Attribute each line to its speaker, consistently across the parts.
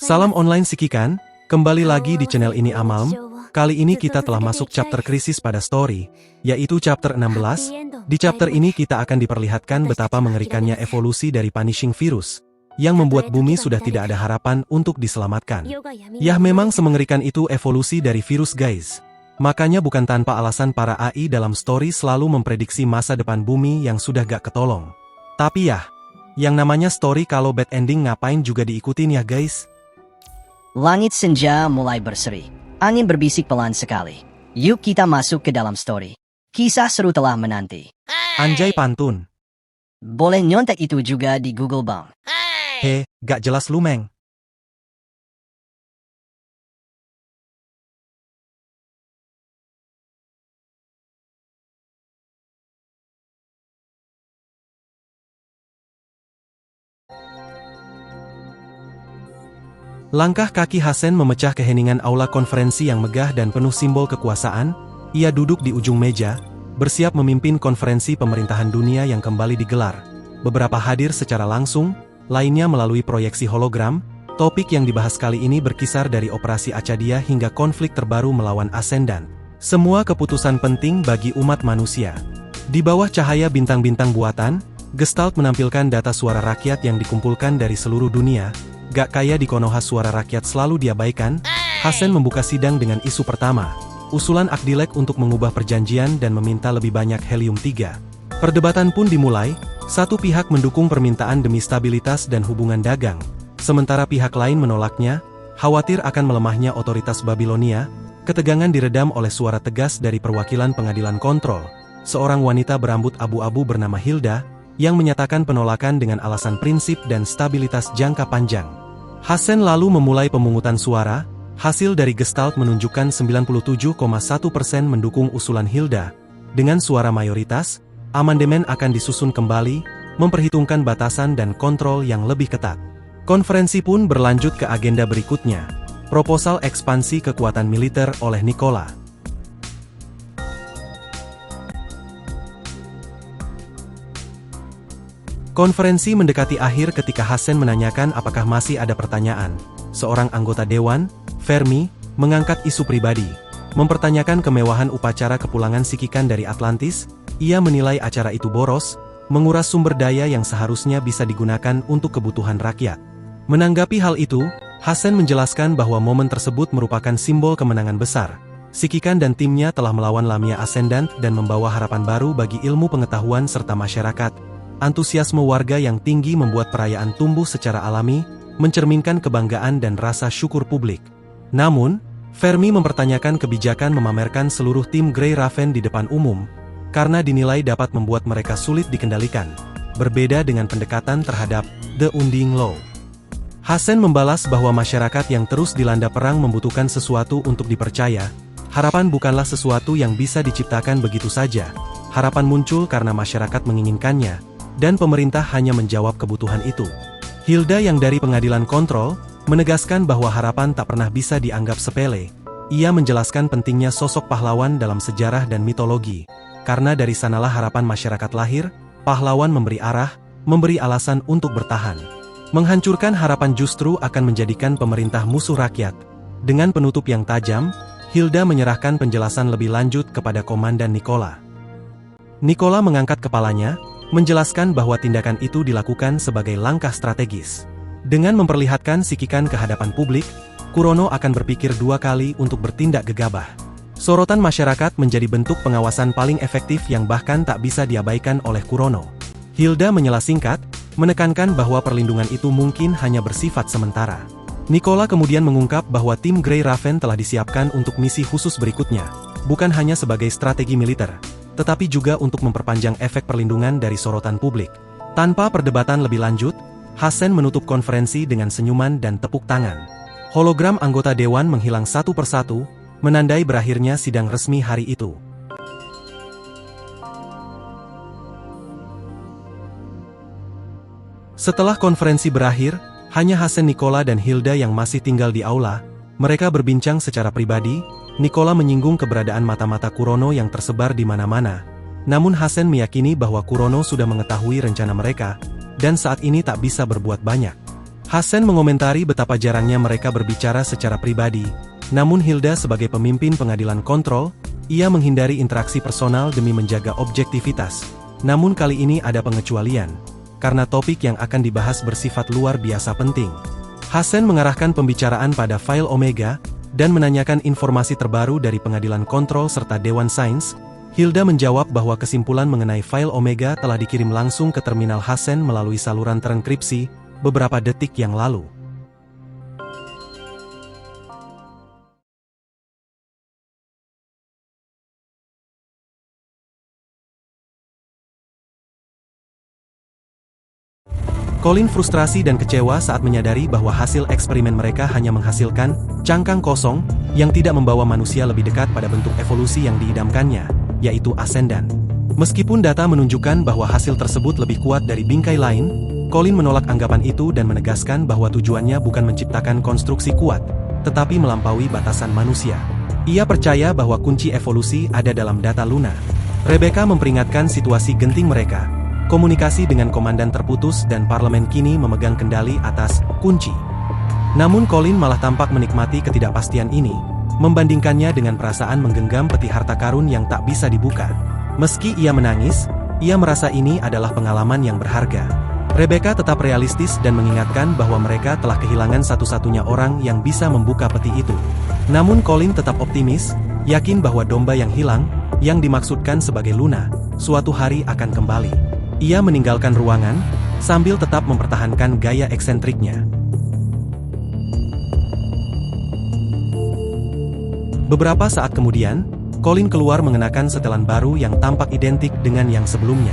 Speaker 1: Salam online Sikikan, kembali lagi di channel ini Amalm. Kali ini kita telah masuk chapter krisis pada story, yaitu chapter 16. Di chapter ini kita akan diperlihatkan betapa mengerikannya evolusi dari punishing virus, yang membuat bumi sudah tidak ada harapan untuk diselamatkan. Yah, memang semengerikan itu evolusi dari virus guys. Makanya bukan tanpa alasan para AI dalam story selalu memprediksi masa depan bumi yang sudah gak ketolong. Tapi yah, yang namanya story kalau bad ending ngapain juga diikutin ya guys.
Speaker 2: Langit senja mulai berseri. Angin berbisik pelan sekali. Yuk kita masuk ke dalam story. Kisah seru telah menanti.
Speaker 1: Anjay pantun.
Speaker 2: Boleh nyontek itu juga di Google Bang.
Speaker 1: He, gak jelas lu meng. Langkah kaki Hasen memecah keheningan aula konferensi yang megah dan penuh simbol kekuasaan. Ia duduk di ujung meja, bersiap memimpin konferensi pemerintahan dunia yang kembali digelar. Beberapa hadir secara langsung, lainnya melalui proyeksi hologram. Topik yang dibahas kali ini berkisar dari operasi Acadia hingga konflik terbaru melawan Ascendant. Semua keputusan penting bagi umat manusia. Di bawah cahaya bintang-bintang buatan, Gestalt menampilkan data suara rakyat yang dikumpulkan dari seluruh dunia. Gak kaya di Konoha suara rakyat selalu diabaikan. Hasen membuka sidang dengan isu pertama, usulan Akdilek untuk mengubah perjanjian dan meminta lebih banyak helium-3. Perdebatan pun dimulai, satu pihak mendukung permintaan demi stabilitas dan hubungan dagang, sementara pihak lain menolaknya, khawatir akan melemahnya otoritas Babilonia. Ketegangan diredam oleh suara tegas dari perwakilan pengadilan kontrol, seorang wanita berambut abu-abu bernama Hilda, yang menyatakan penolakan dengan alasan prinsip dan stabilitas jangka panjang. Hasen lalu memulai pemungutan suara. Hasil dari Gestalt menunjukkan 97,1% mendukung usulan Hilda. Dengan suara mayoritas, amandemen akan disusun kembali, memperhitungkan batasan dan kontrol yang lebih ketat. Konferensi pun berlanjut ke agenda berikutnya, proposal ekspansi kekuatan militer oleh Nicola. Konferensi mendekati akhir ketika Hasen menanyakan apakah masih ada pertanyaan. Seorang anggota dewan, Fermi, mengangkat isu pribadi, mempertanyakan kemewahan upacara kepulangan Sikikan dari Atlantis. Ia menilai acara itu boros, menguras sumber daya yang seharusnya bisa digunakan untuk kebutuhan rakyat. Menanggapi hal itu, Hasen menjelaskan bahwa momen tersebut merupakan simbol kemenangan besar. Sikikan dan timnya telah melawan Lamia Ascendant dan membawa harapan baru bagi ilmu pengetahuan serta masyarakat. Antusiasme warga yang tinggi membuat perayaan tumbuh secara alami, mencerminkan kebanggaan dan rasa syukur publik. Namun, Fermi mempertanyakan kebijakan memamerkan seluruh tim Grey Raven di depan umum, karena dinilai dapat membuat mereka sulit dikendalikan, berbeda dengan pendekatan terhadap The Unding Law. Hasen membalas bahwa masyarakat yang terus dilanda perang membutuhkan sesuatu untuk dipercaya. Harapan bukanlah sesuatu yang bisa diciptakan begitu saja. Harapan muncul karena masyarakat menginginkannya, dan pemerintah hanya menjawab kebutuhan itu. Hilda yang dari pengadilan kontrol, menegaskan bahwa harapan tak pernah bisa dianggap sepele. Ia menjelaskan pentingnya sosok pahlawan dalam sejarah dan mitologi, karena dari sanalah harapan masyarakat lahir. Pahlawan memberi arah, memberi alasan untuk bertahan. Menghancurkan harapan justru akan menjadikan pemerintah musuh rakyat. Dengan penutup yang tajam, Hilda menyerahkan penjelasan lebih lanjut kepada Komandan Nicola. Nicola mengangkat kepalanya, menjelaskan bahwa tindakan itu dilakukan sebagai langkah strategis. Dengan memperlihatkan Sikikan ke hadapan publik, Kurono akan berpikir dua kali untuk bertindak gegabah. Sorotan masyarakat menjadi bentuk pengawasan paling efektif yang bahkan tak bisa diabaikan oleh Kurono. Hilda menyela singkat, menekankan bahwa perlindungan itu mungkin hanya bersifat sementara. Nicola kemudian mengungkap bahwa tim Grey Raven telah disiapkan untuk misi khusus berikutnya, bukan hanya sebagai strategi militer, tetapi juga untuk memperpanjang efek perlindungan dari sorotan publik. Tanpa perdebatan lebih lanjut, Hasen menutup konferensi dengan senyuman dan tepuk tangan. Hologram anggota dewan menghilang satu persatu, menandai berakhirnya sidang resmi hari itu. Setelah konferensi berakhir, hanya Hasen, Nicola dan Hilda yang masih tinggal di aula. Mereka berbincang secara pribadi. Nicola menyinggung keberadaan mata-mata Kurono yang tersebar di mana-mana. Namun Hasen meyakini bahwa Kurono sudah mengetahui rencana mereka, dan saat ini tak bisa berbuat banyak. Hassen mengomentari betapa jarangnya mereka berbicara secara pribadi, namun Hilda sebagai pemimpin pengadilan kontrol, ia menghindari interaksi personal demi menjaga objektivitas. Namun kali ini ada pengecualian, karena topik yang akan dibahas bersifat luar biasa penting. Hassen mengarahkan pembicaraan pada file Omega, dan menanyakan informasi terbaru dari pengadilan kontrol serta Dewan Sains. Hilda menjawab bahwa kesimpulan mengenai file Omega telah dikirim langsung ke terminal Hassen melalui saluran terenkripsi beberapa detik yang lalu. Colin frustrasi dan kecewa saat menyadari bahwa hasil eksperimen mereka hanya menghasilkan cangkang kosong yang tidak membawa manusia lebih dekat pada bentuk evolusi yang diidamkannya, yaitu Ascendan. Meskipun data menunjukkan bahwa hasil tersebut lebih kuat dari bingkai lain, Colin menolak anggapan itu dan menegaskan bahwa tujuannya bukan menciptakan konstruksi kuat, tetapi melampaui batasan manusia. Ia percaya bahwa kunci evolusi ada dalam data Luna. Rebecca memperingatkan situasi genting mereka. Komunikasi dengan komandan terputus dan parlemen kini memegang kendali atas kunci. Namun Colin malah tampak menikmati ketidakpastian ini, membandingkannya dengan perasaan menggenggam peti harta karun yang tak bisa dibuka. Meski ia menangis, ia merasa ini adalah pengalaman yang berharga. Rebecca tetap realistis dan mengingatkan bahwa mereka telah kehilangan satu-satunya orang yang bisa membuka peti itu. Namun Colin tetap optimis, yakin bahwa domba yang hilang, yang dimaksudkan sebagai Luna, suatu hari akan kembali. Ia meninggalkan ruangan, sambil tetap mempertahankan gaya eksentriknya. Beberapa saat kemudian, Colin keluar mengenakan setelan baru yang tampak identik dengan yang sebelumnya.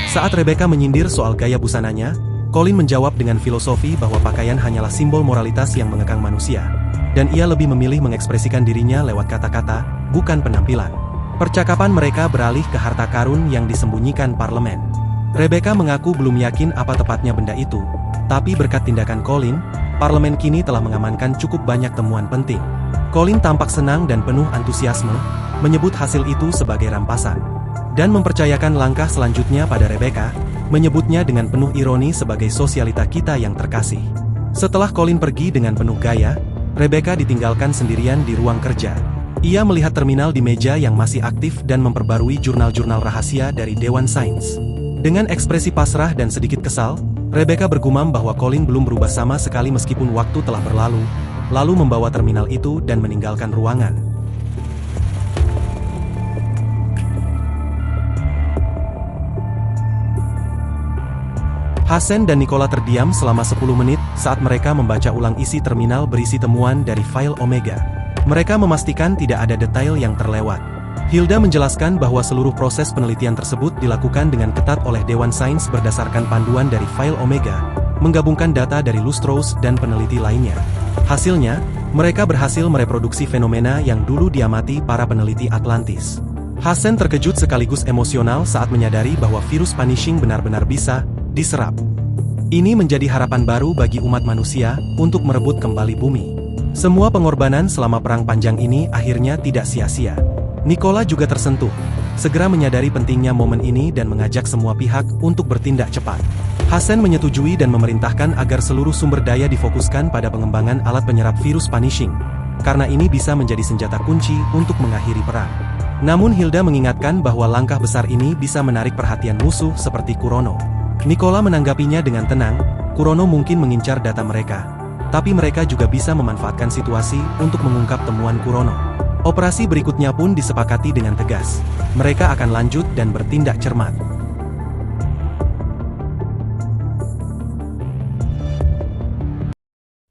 Speaker 1: Saat Rebecca menyindir soal gaya busananya, Colin menjawab dengan filosofi bahwa pakaian hanyalah simbol moralitas yang mengekang manusia, dan ia lebih memilih mengekspresikan dirinya lewat kata-kata, bukan penampilan. Percakapan mereka beralih ke harta karun yang disembunyikan parlemen. Rebecca mengaku belum yakin apa tepatnya benda itu, tapi berkat tindakan Colin, parlemen kini telah mengamankan cukup banyak temuan penting. Colin tampak senang dan penuh antusiasme, menyebut hasil itu sebagai rampasan, dan mempercayakan langkah selanjutnya pada Rebecca, menyebutnya dengan penuh ironi sebagai sosialita kita yang terkasih. Setelah Colin pergi dengan penuh gaya, Rebecca ditinggalkan sendirian di ruang kerja. Ia melihat terminal di meja yang masih aktif dan memperbarui jurnal-jurnal rahasia dari Dewan Sains. Dengan ekspresi pasrah dan sedikit kesal, Rebecca bergumam bahwa Colin belum berubah sama sekali meskipun waktu telah berlalu, lalu membawa terminal itu dan meninggalkan ruangan. Hassen dan Nicola terdiam selama 10 menit saat mereka membaca ulang isi terminal berisi temuan dari file Omega. Mereka memastikan tidak ada detail yang terlewat. Hilda menjelaskan bahwa seluruh proses penelitian tersebut dilakukan dengan ketat oleh Dewan Sains berdasarkan panduan dari file Omega, menggabungkan data dari Lustros dan peneliti lainnya. Hasilnya, mereka berhasil mereproduksi fenomena yang dulu diamati para peneliti Atlantis. Hassen terkejut sekaligus emosional saat menyadari bahwa virus punishing benar-benar bisa diserap. Ini menjadi harapan baru bagi umat manusia untuk merebut kembali bumi. Semua pengorbanan selama perang panjang ini akhirnya tidak sia-sia. Nicola juga tersentuh, segera menyadari pentingnya momen ini dan mengajak semua pihak untuk bertindak cepat. Hassen menyetujui dan memerintahkan agar seluruh sumber daya difokuskan pada pengembangan alat penyerap virus punishing, karena ini bisa menjadi senjata kunci untuk mengakhiri perang. Namun Hilda mengingatkan bahwa langkah besar ini bisa menarik perhatian musuh seperti Kurono. Nicola menanggapinya dengan tenang, Kurono mungkin mengincar data mereka, tapi mereka juga bisa memanfaatkan situasi untuk mengungkap temuan Kurono. Operasi berikutnya pun disepakati dengan tegas. Mereka akan lanjut dan bertindak cermat.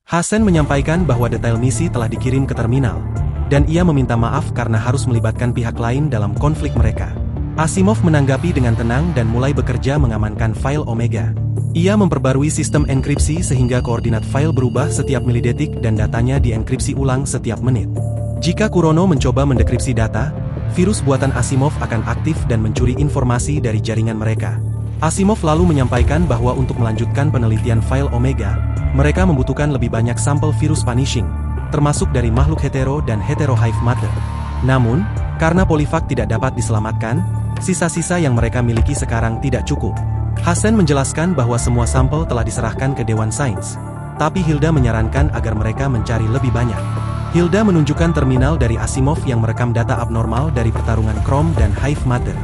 Speaker 1: Hassen menyampaikan bahwa detail misi telah dikirim ke terminal, dan ia meminta maaf karena harus melibatkan pihak lain dalam konflik mereka. Asimov menanggapi dengan tenang dan mulai bekerja mengamankan file Omega. Ia memperbarui sistem enkripsi sehingga koordinat file berubah setiap milidetik dan datanya dienkripsi ulang setiap menit. Jika Kurono mencoba mendekripsi data, virus buatan Asimov akan aktif dan mencuri informasi dari jaringan mereka. Asimov lalu menyampaikan bahwa untuk melanjutkan penelitian file Omega, mereka membutuhkan lebih banyak sampel virus punishing, termasuk dari makhluk hetero dan hetero-hive matter. Namun, karena Polifak tidak dapat diselamatkan, sisa-sisa yang mereka miliki sekarang tidak cukup. Hassen menjelaskan bahwa semua sampel telah diserahkan ke Dewan Sains. tapi Hilda menyarankan agar mereka mencari lebih banyak. Hilda menunjukkan terminal dari Asimov yang merekam data abnormal dari pertarungan Chrome dan Hive Matter.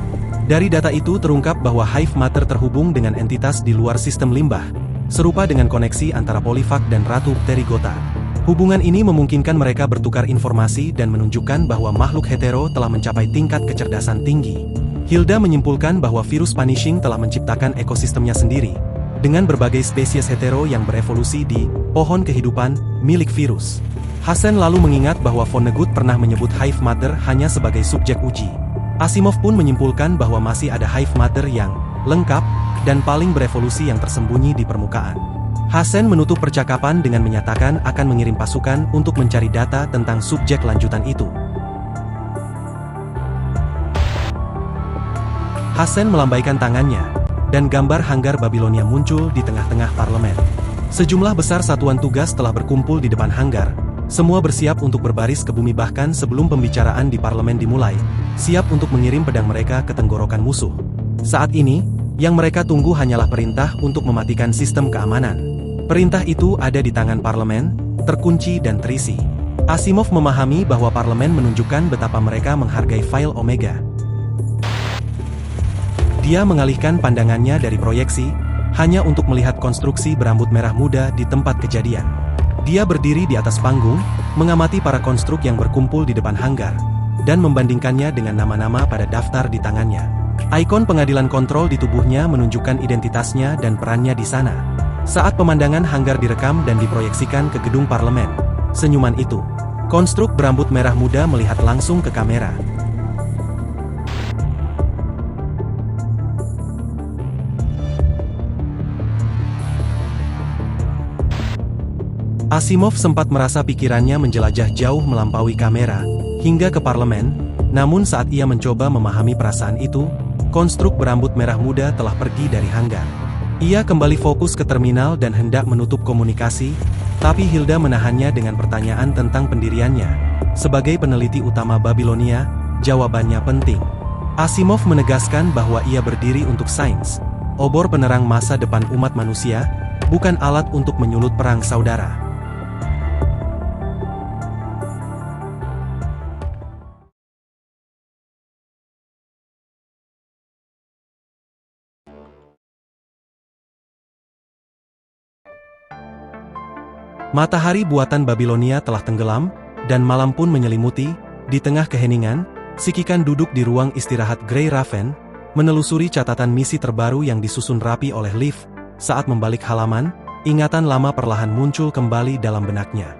Speaker 1: Dari data itu terungkap bahwa Hive Matter terhubung dengan entitas di luar sistem limbah, serupa dengan koneksi antara Polifak dan Ratu Pterigota. Hubungan ini memungkinkan mereka bertukar informasi dan menunjukkan bahwa makhluk hetero telah mencapai tingkat kecerdasan tinggi. Hilda menyimpulkan bahwa virus Punishing telah menciptakan ekosistemnya sendiri, dengan berbagai spesies hetero yang berevolusi di pohon kehidupan milik virus. Hassen lalu mengingat bahwa Vonnegut pernah menyebut Hive Matter hanya sebagai subjek uji. Asimov pun menyimpulkan bahwa masih ada Hive Matter yang lengkap dan paling berevolusi yang tersembunyi di permukaan. Hassen menutup percakapan dengan menyatakan akan mengirim pasukan untuk mencari data tentang subjek lanjutan itu. Hassen melambaikan tangannya, dan gambar hanggar Babilonia muncul di tengah-tengah parlemen. Sejumlah besar satuan tugas telah berkumpul di depan hanggar, semua bersiap untuk berbaris ke bumi bahkan sebelum pembicaraan di parlemen dimulai, siap untuk mengirim pedang mereka ke tenggorokan musuh. Saat ini, yang mereka tunggu hanyalah perintah untuk mematikan sistem keamanan. Perintah itu ada di tangan parlemen, terkunci dan terisi. Asimov memahami bahwa parlemen menunjukkan betapa mereka menghargai file Omega. Dia mengalihkan pandangannya dari proyeksi, hanya untuk melihat konstruksi berambut merah muda di tempat kejadian. Dia berdiri di atas panggung, mengamati para konstruk yang berkumpul di depan hanggar, dan membandingkannya dengan nama-nama pada daftar di tangannya. Ikon pengadilan kontrol di tubuhnya menunjukkan identitasnya dan perannya di sana. Saat pemandangan hanggar direkam dan diproyeksikan ke gedung parlemen, senyuman itu, konstruk berambut merah muda melihat langsung ke kamera. Asimov sempat merasa pikirannya menjelajah jauh melampaui kamera, hingga ke parlemen, namun saat ia mencoba memahami perasaan itu, konstruk berambut merah muda telah pergi dari hanggar. Ia kembali fokus ke terminal dan hendak menutup komunikasi, tapi Hilda menahannya dengan pertanyaan tentang pendiriannya. Sebagai peneliti utama Babilonia, jawabannya penting. Asimov menegaskan bahwa ia berdiri untuk sains, obor penerang masa depan umat manusia, bukan alat untuk menyulut perang saudara. Matahari buatan Babilonia telah tenggelam, dan malam pun menyelimuti. Di tengah keheningan, Sikikan duduk di ruang istirahat Grey Raven, menelusuri catatan misi terbaru yang disusun rapi oleh Liv. Saat membalik halaman, ingatan lama perlahan muncul kembali dalam benaknya.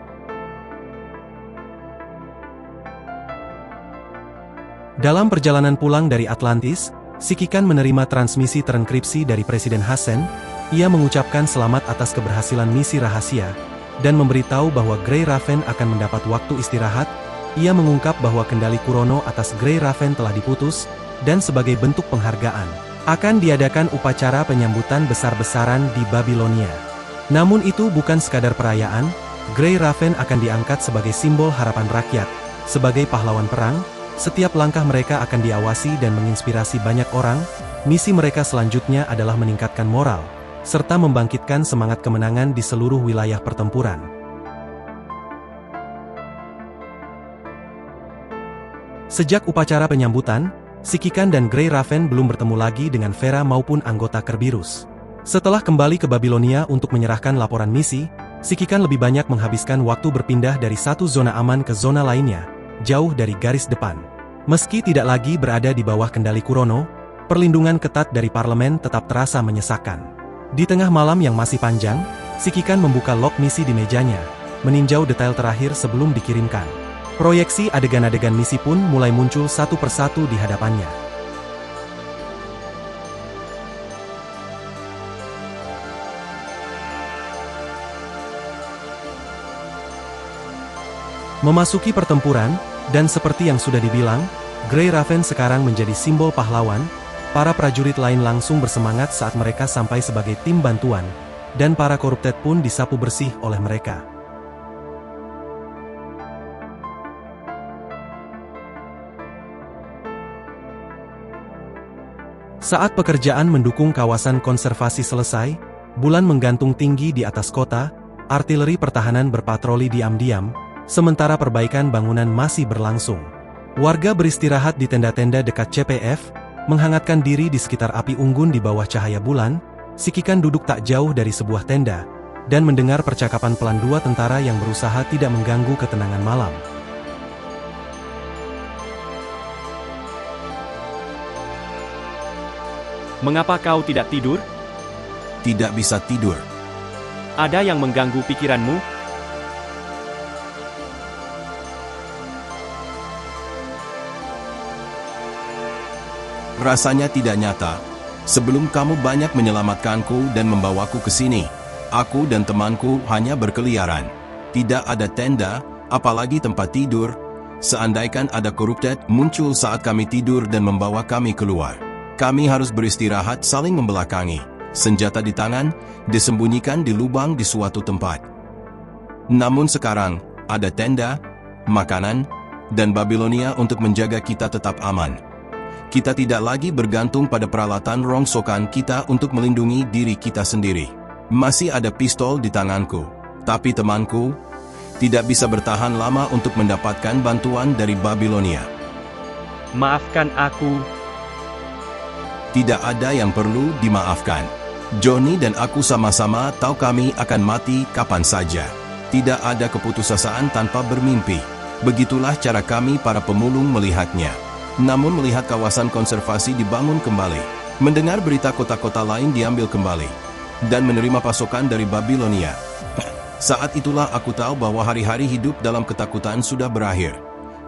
Speaker 1: Dalam perjalanan pulang dari Atlantis, Sikikan menerima transmisi terenkripsi dari Presiden Hassen. Ia mengucapkan selamat atas keberhasilan misi rahasia, dan memberitahu bahwa Grey Raven akan mendapat waktu istirahat. Ia mengungkap bahwa kendali Kurono atas Grey Raven telah diputus, dan sebagai bentuk penghargaan, akan diadakan upacara penyambutan besar-besaran di Babilonia. Namun itu bukan sekadar perayaan, Grey Raven akan diangkat sebagai simbol harapan rakyat. Sebagai pahlawan perang, setiap langkah mereka akan diawasi dan menginspirasi banyak orang. Misi mereka selanjutnya adalah meningkatkan moral, serta membangkitkan semangat kemenangan di seluruh wilayah pertempuran. Sejak upacara penyambutan, Sikikan dan Grey Raven belum bertemu lagi dengan Vera maupun anggota Kerberos. Setelah kembali ke Babilonia untuk menyerahkan laporan misi, Sikikan lebih banyak menghabiskan waktu berpindah dari satu zona aman ke zona lainnya, jauh dari garis depan. Meski tidak lagi berada di bawah kendali Kurono, perlindungan ketat dari parlemen tetap terasa menyesakan. Di tengah malam yang masih panjang, Sikikan membuka log misi di mejanya, meninjau detail terakhir sebelum dikirimkan. Proyeksi adegan-adegan misi pun mulai muncul satu persatu di hadapannya. Memasuki pertempuran, dan seperti yang sudah dibilang, Grey Raven sekarang menjadi simbol pahlawan. Para prajurit lain langsung bersemangat saat mereka sampai sebagai tim bantuan, dan para korupted pun disapu bersih oleh mereka. Saat pekerjaan mendukung kawasan konservasi selesai, bulan menggantung tinggi di atas kota. artileri pertahanan berpatroli diam-diam, sementara perbaikan bangunan masih berlangsung. Warga beristirahat di tenda-tenda dekat CPF, menghangatkan diri di sekitar api unggun di bawah cahaya bulan. Sikikan duduk tak jauh dari sebuah tenda, dan mendengar percakapan pelan dua tentara yang berusaha tidak mengganggu ketenangan malam.
Speaker 3: Mengapa kau tidak tidur?
Speaker 4: Tidak bisa tidur.
Speaker 3: Ada yang mengganggu pikiranmu?
Speaker 4: Rasanya tidak nyata. Sebelum kamu banyak menyelamatkanku dan membawaku ke sini, aku dan temanku hanya berkeliaran. Tidak ada tenda, apalagi tempat tidur. Seandainya ada koruptet muncul saat kami tidur dan membawa kami keluar. Kami harus beristirahat saling membelakangi. Senjata di tangan, disembunyikan di lubang di suatu tempat. Namun sekarang, ada tenda, makanan, dan Babilonia untuk menjaga kita tetap aman. Kita tidak lagi bergantung pada peralatan rongsokan kita untuk melindungi diri kita sendiri. Masih ada pistol di tanganku, tapi temanku tidak bisa bertahan lama untuk mendapatkan bantuan dari Babilonia.
Speaker 3: Maafkan aku.
Speaker 4: Tidak ada yang perlu dimaafkan. Johnny dan aku sama-sama tahu kami akan mati kapan saja. Tidak ada keputusasaan tanpa bermimpi. Begitulah cara kami para pemulung melihatnya. Namun melihat kawasan konservasi dibangun kembali, mendengar berita kota-kota lain diambil kembali, dan menerima pasokan dari Babilonia, saat itulah aku tahu bahwa hari-hari hidup dalam ketakutan sudah berakhir.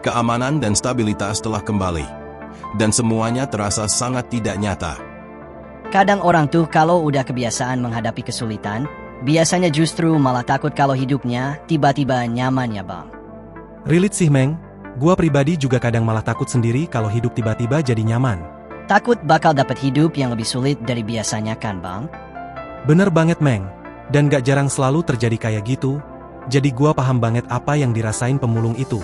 Speaker 4: Keamanan dan stabilitas telah kembali, dan semuanya terasa sangat tidak nyata.
Speaker 2: Kadang orang tuh kalau udah kebiasaan menghadapi kesulitan, biasanya justru malah takut kalau hidupnya tiba-tiba nyaman ya bang.
Speaker 1: Relate sih Meng, gua pribadi juga kadang malah takut sendiri kalau hidup tiba-tiba jadi nyaman.
Speaker 2: Takut bakal dapat hidup yang lebih sulit dari biasanya kan bang?
Speaker 1: Bener banget Meng, dan gak jarang selalu terjadi kayak gitu, jadi gua paham banget apa yang dirasain pemulung itu.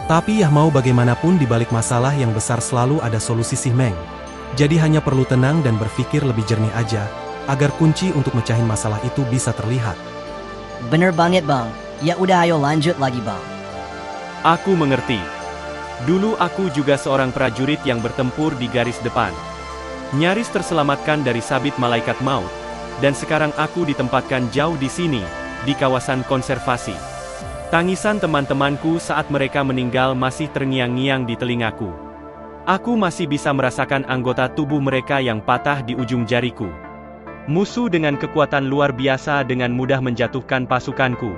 Speaker 1: Tapi ya mau bagaimanapun di balik masalah yang besar selalu ada solusi sih Meng. Jadi hanya perlu tenang dan berpikir lebih jernih aja, agar kunci untuk mecahin masalah itu bisa terlihat.
Speaker 2: Bener banget bang, ya udah ayo lanjut lagi bang.
Speaker 3: Aku mengerti. Dulu aku juga seorang prajurit yang bertempur di garis depan. Nyaris terselamatkan dari sabit malaikat maut, dan sekarang aku ditempatkan jauh di sini, di kawasan konservasi. Tangisan teman-temanku saat mereka meninggal masih terngiang-ngiang di telingaku. Aku masih bisa merasakan anggota tubuh mereka yang patah di ujung jariku. Musuh dengan kekuatan luar biasa dengan mudah menjatuhkan pasukanku.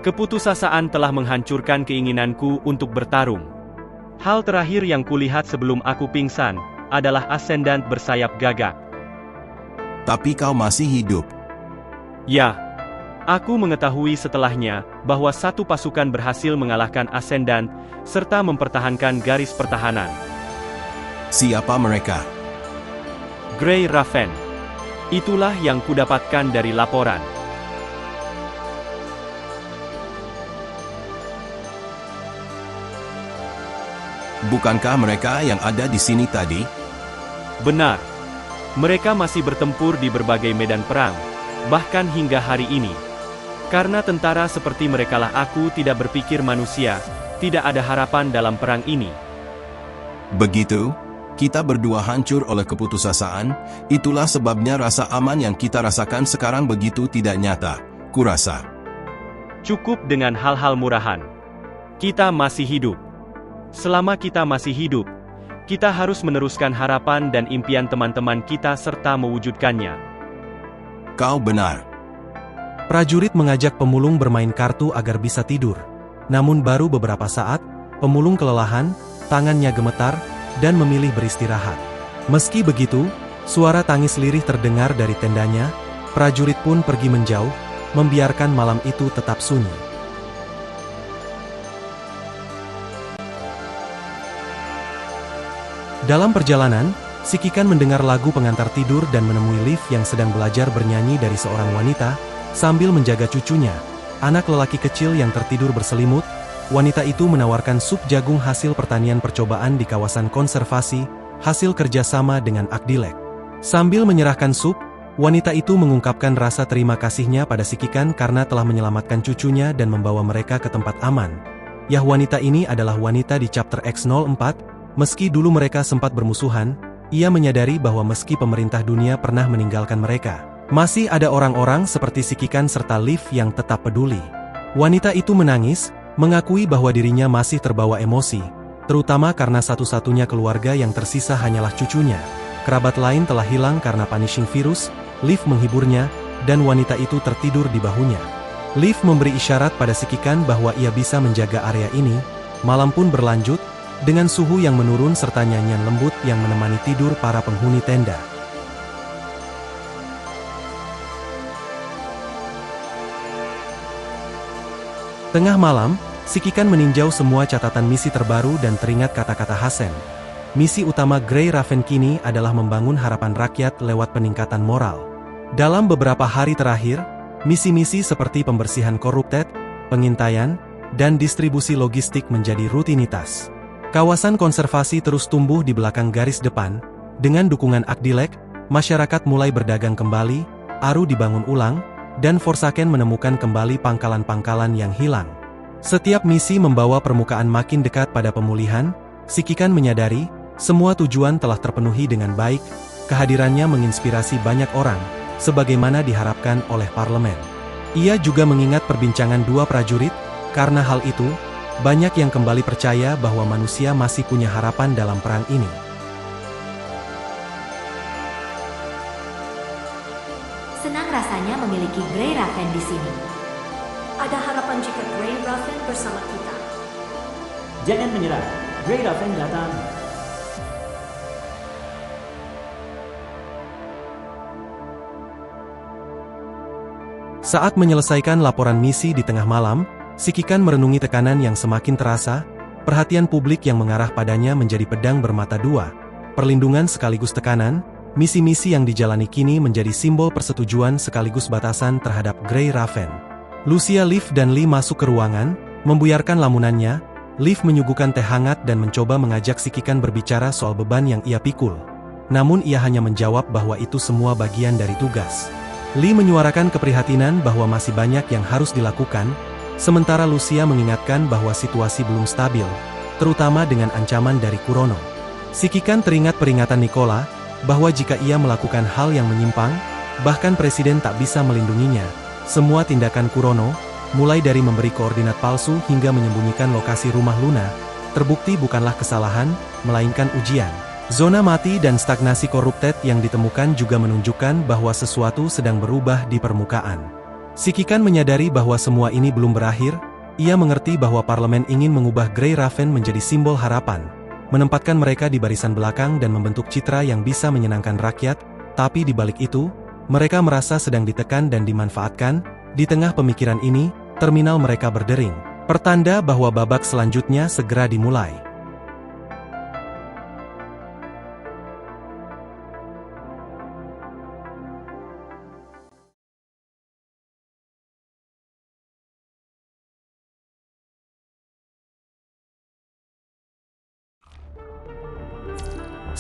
Speaker 3: Keputusasaan telah menghancurkan keinginanku untuk bertarung. Hal terakhir yang kulihat sebelum aku pingsan, adalah Ascendant bersayap gagak.
Speaker 4: Tapi kau masih hidup.
Speaker 3: Ya, aku mengetahui setelahnya, bahwa satu pasukan berhasil mengalahkan Ascendant, serta mempertahankan garis pertahanan.
Speaker 4: Siapa mereka?
Speaker 3: Grey Raven. Itulah yang kudapatkan dari laporan.
Speaker 4: Bukankah mereka yang ada di sini tadi?
Speaker 3: Benar. Mereka masih bertempur di berbagai medan perang, bahkan hingga hari ini. Karena tentara seperti merekalah aku tidak berpikir manusia, tidak ada harapan dalam perang ini.
Speaker 4: Begitu, kita berdua hancur oleh keputusasaan, itulah sebabnya rasa aman yang kita rasakan sekarang begitu tidak nyata, kurasa.
Speaker 3: Cukup dengan hal-hal murahan. Kita masih hidup. Selama kita masih hidup, kita harus meneruskan harapan dan impian teman-teman kita serta mewujudkannya.
Speaker 4: Kau benar.
Speaker 1: Prajurit mengajak pemulung bermain kartu agar bisa tidur. Namun baru beberapa saat, pemulung kelelahan, tangannya gemetar, dan memilih beristirahat. Meski begitu, suara tangis lirih terdengar dari tendanya, prajurit pun pergi menjauh, membiarkan malam itu tetap sunyi. Dalam perjalanan, Sikikan mendengar lagu pengantar tidur dan menemui Liv yang sedang belajar bernyanyi dari seorang wanita, sambil menjaga cucunya, anak lelaki kecil yang tertidur berselimut. Wanita itu menawarkan sup jagung hasil pertanian percobaan di kawasan konservasi, hasil kerjasama dengan Akdilek. Sambil menyerahkan sup, Wanita itu mengungkapkan rasa terima kasihnya pada Sikikan karena telah menyelamatkan cucunya dan membawa mereka ke tempat aman. Yah, wanita ini adalah wanita di chapter X04, meski dulu mereka sempat bermusuhan, ia menyadari bahwa meski pemerintah dunia pernah meninggalkan mereka, masih ada orang-orang seperti Sikikan serta Liv yang tetap peduli. Wanita itu menangis, mengakui bahwa dirinya masih terbawa emosi, terutama karena satu-satunya keluarga yang tersisa hanyalah cucunya. Kerabat lain telah hilang karena punishing virus. Liv menghiburnya, dan wanita itu tertidur di bahunya. Liv memberi isyarat pada Sikikan bahwa ia bisa menjaga area ini. Malam pun berlanjut, dengan suhu yang menurun serta nyanyian lembut yang menemani tidur para penghuni tenda. Tengah malam, Sikikan meninjau semua catatan misi terbaru dan teringat kata-kata Hasen. Misi utama Grey Raven kini adalah membangun harapan rakyat lewat peningkatan moral. Dalam beberapa hari terakhir, misi-misi seperti pembersihan korupted, pengintaian, dan distribusi logistik menjadi rutinitas. Kawasan konservasi terus tumbuh di belakang garis depan. Dengan dukungan Akdilek, masyarakat mulai berdagang kembali, Aru dibangun ulang, dan Forsaken menemukan kembali pangkalan-pangkalan yang hilang. Setiap misi membawa permukaan makin dekat pada pemulihan. Sikikan menyadari, semua tujuan telah terpenuhi dengan baik, kehadirannya menginspirasi banyak orang, sebagaimana diharapkan oleh parlemen. Ia juga mengingat perbincangan dua prajurit, karena hal itu, banyak yang kembali percaya bahwa manusia masih punya harapan dalam perang ini.
Speaker 5: Senang rasanya memiliki Grey Raven di sini.
Speaker 6: Ada harapan jika Grey Raven bersama kita.
Speaker 7: Jangan menyerah, Grey Raven datang.
Speaker 1: Saat menyelesaikan laporan misi di tengah malam, Sikikan merenungi tekanan yang semakin terasa, perhatian publik yang mengarah padanya menjadi pedang bermata dua. Perlindungan sekaligus tekanan, misi-misi yang dijalani kini menjadi simbol persetujuan sekaligus batasan terhadap Grey Raven. Lucia, Liv dan Lee masuk ke ruangan, membuyarkan lamunannya. Liv menyuguhkan teh hangat dan mencoba mengajak Sikikan berbicara soal beban yang ia pikul. Namun ia hanya menjawab bahwa itu semua bagian dari tugas. Lee menyuarakan keprihatinan bahwa masih banyak yang harus dilakukan, sementara Lucia mengingatkan bahwa situasi belum stabil, terutama dengan ancaman dari Kurono. Sikikan teringat peringatan Nicola, bahwa jika ia melakukan hal yang menyimpang, bahkan presiden tak bisa melindunginya. Semua tindakan Kurono, mulai dari memberi koordinat palsu hingga menyembunyikan lokasi rumah Luna, terbukti bukanlah kesalahan, melainkan ujian. Zona mati dan stagnasi korupted yang ditemukan juga menunjukkan bahwa sesuatu sedang berubah di permukaan. Sikikan menyadari bahwa semua ini belum berakhir. Ia mengerti bahwa parlemen ingin mengubah Grey Raven menjadi simbol harapan, menempatkan mereka di barisan belakang dan membentuk citra yang bisa menyenangkan rakyat, tapi di balik itu, mereka merasa sedang ditekan dan dimanfaatkan. Di tengah pemikiran ini, terminal mereka berdering, pertanda bahwa babak selanjutnya segera dimulai.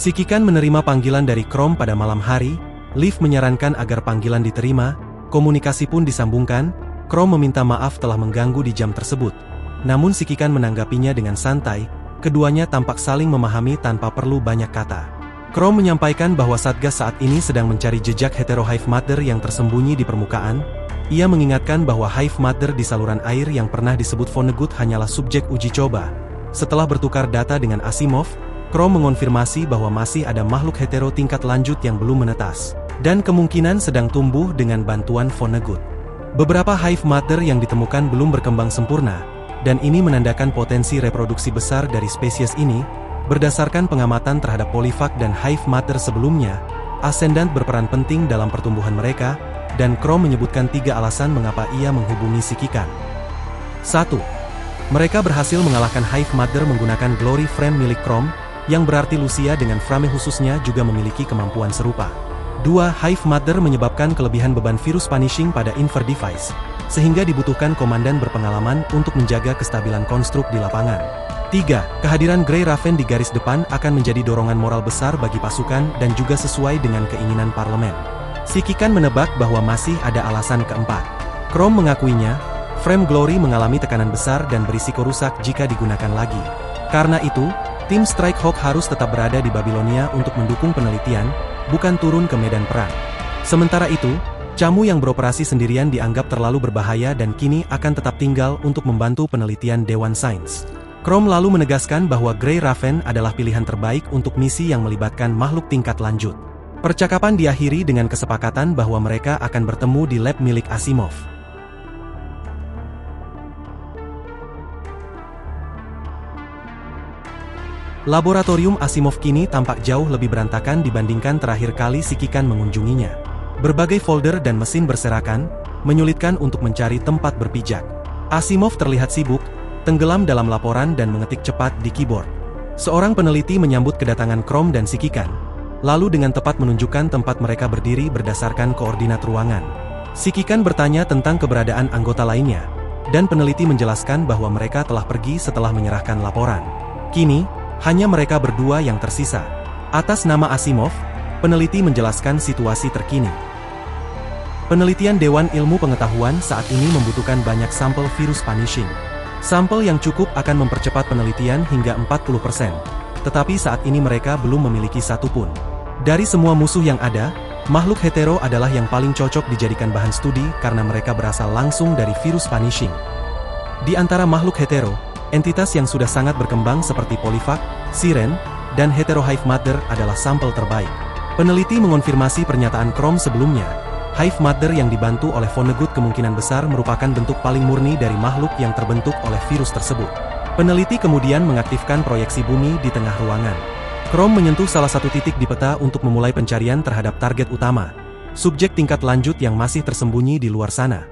Speaker 1: Sikikan menerima panggilan dari Chrome pada malam hari. Liv menyarankan agar panggilan diterima, komunikasi pun disambungkan. Chrome meminta maaf telah mengganggu di jam tersebut. Namun Sikikan menanggapinya dengan santai, keduanya tampak saling memahami tanpa perlu banyak kata. Chrome menyampaikan bahwa Satgas saat ini sedang mencari jejak hetero Hive Mother yang tersembunyi di permukaan. Ia mengingatkan bahwa Hive Mother di saluran air yang pernah disebut Vonnegut hanyalah subjek uji coba. Setelah bertukar data dengan Asimov, Chrome mengonfirmasi bahwa masih ada makhluk hetero tingkat lanjut yang belum menetas, dan kemungkinan sedang tumbuh dengan bantuan Vonnegut. Beberapa Hive Mother yang ditemukan belum berkembang sempurna, dan ini menandakan potensi reproduksi besar dari spesies ini. Berdasarkan pengamatan terhadap Polyphag dan Hive Mother sebelumnya, Ascendant berperan penting dalam pertumbuhan mereka, dan Chrome menyebutkan 3 alasan mengapa ia menghubungi Sikikan. 1. Mereka berhasil mengalahkan Hive Mother menggunakan Glory Frame milik Chrome, yang berarti Lucia dengan frame khususnya juga memiliki kemampuan serupa. 2. Hive Mother menyebabkan kelebihan beban virus punishing pada Inver Device, sehingga dibutuhkan komandan berpengalaman untuk menjaga kestabilan konstruk di lapangan. 3. Kehadiran Grey Raven di garis depan akan menjadi dorongan moral besar bagi pasukan dan juga sesuai dengan keinginan parlemen. Sikikan menebak bahwa masih ada alasan keempat. Chrome mengakuinya, Frame Glory mengalami tekanan besar dan berisiko rusak jika digunakan lagi. Karena itu, tim Strike Hawk harus tetap berada di Babilonia untuk mendukung penelitian, bukan turun ke medan perang. Sementara itu, Camu yang beroperasi sendirian dianggap terlalu berbahaya dan kini akan tetap tinggal untuk membantu penelitian Dewan Sains. Chrome lalu menegaskan bahwa Grey Raven adalah pilihan terbaik untuk misi yang melibatkan makhluk tingkat lanjut. Percakapan diakhiri dengan kesepakatan bahwa mereka akan bertemu di lab milik Asimov. Laboratorium Asimov kini tampak jauh lebih berantakan dibandingkan terakhir kali Sikikan mengunjunginya. Berbagai folder dan mesin berserakan, menyulitkan untuk mencari tempat berpijak. Asimov terlihat sibuk, tenggelam dalam laporan dan mengetik cepat di keyboard. Seorang peneliti menyambut kedatangan Chrome dan Sikikan, lalu dengan tepat menunjukkan tempat mereka berdiri berdasarkan koordinat ruangan. Sikikan bertanya tentang keberadaan anggota lainnya, dan peneliti menjelaskan bahwa mereka telah pergi setelah menyerahkan laporan. Kini, hanya mereka berdua yang tersisa. Atas nama Asimov, peneliti menjelaskan situasi terkini. Penelitian Dewan Ilmu Pengetahuan saat ini membutuhkan banyak sampel virus punishing. Sampel yang cukup akan mempercepat penelitian hingga 40%, tetapi saat ini mereka belum memiliki satu pun. Dari semua musuh yang ada, makhluk hetero adalah yang paling cocok dijadikan bahan studi karena mereka berasal langsung dari virus punishing. Di antara makhluk hetero, entitas yang sudah sangat berkembang seperti Polyphag, Siren, dan Hetero Hive Mother adalah sampel terbaik. Peneliti mengonfirmasi pernyataan Chrome sebelumnya. Hive Mother yang dibantu oleh Vonnegut kemungkinan besar merupakan bentuk paling murni dari makhluk yang terbentuk oleh virus tersebut. Peneliti kemudian mengaktifkan proyeksi bumi di tengah ruangan. Chrome menyentuh salah satu titik di peta untuk memulai pencarian terhadap target utama, subjek tingkat lanjut yang masih tersembunyi di luar sana.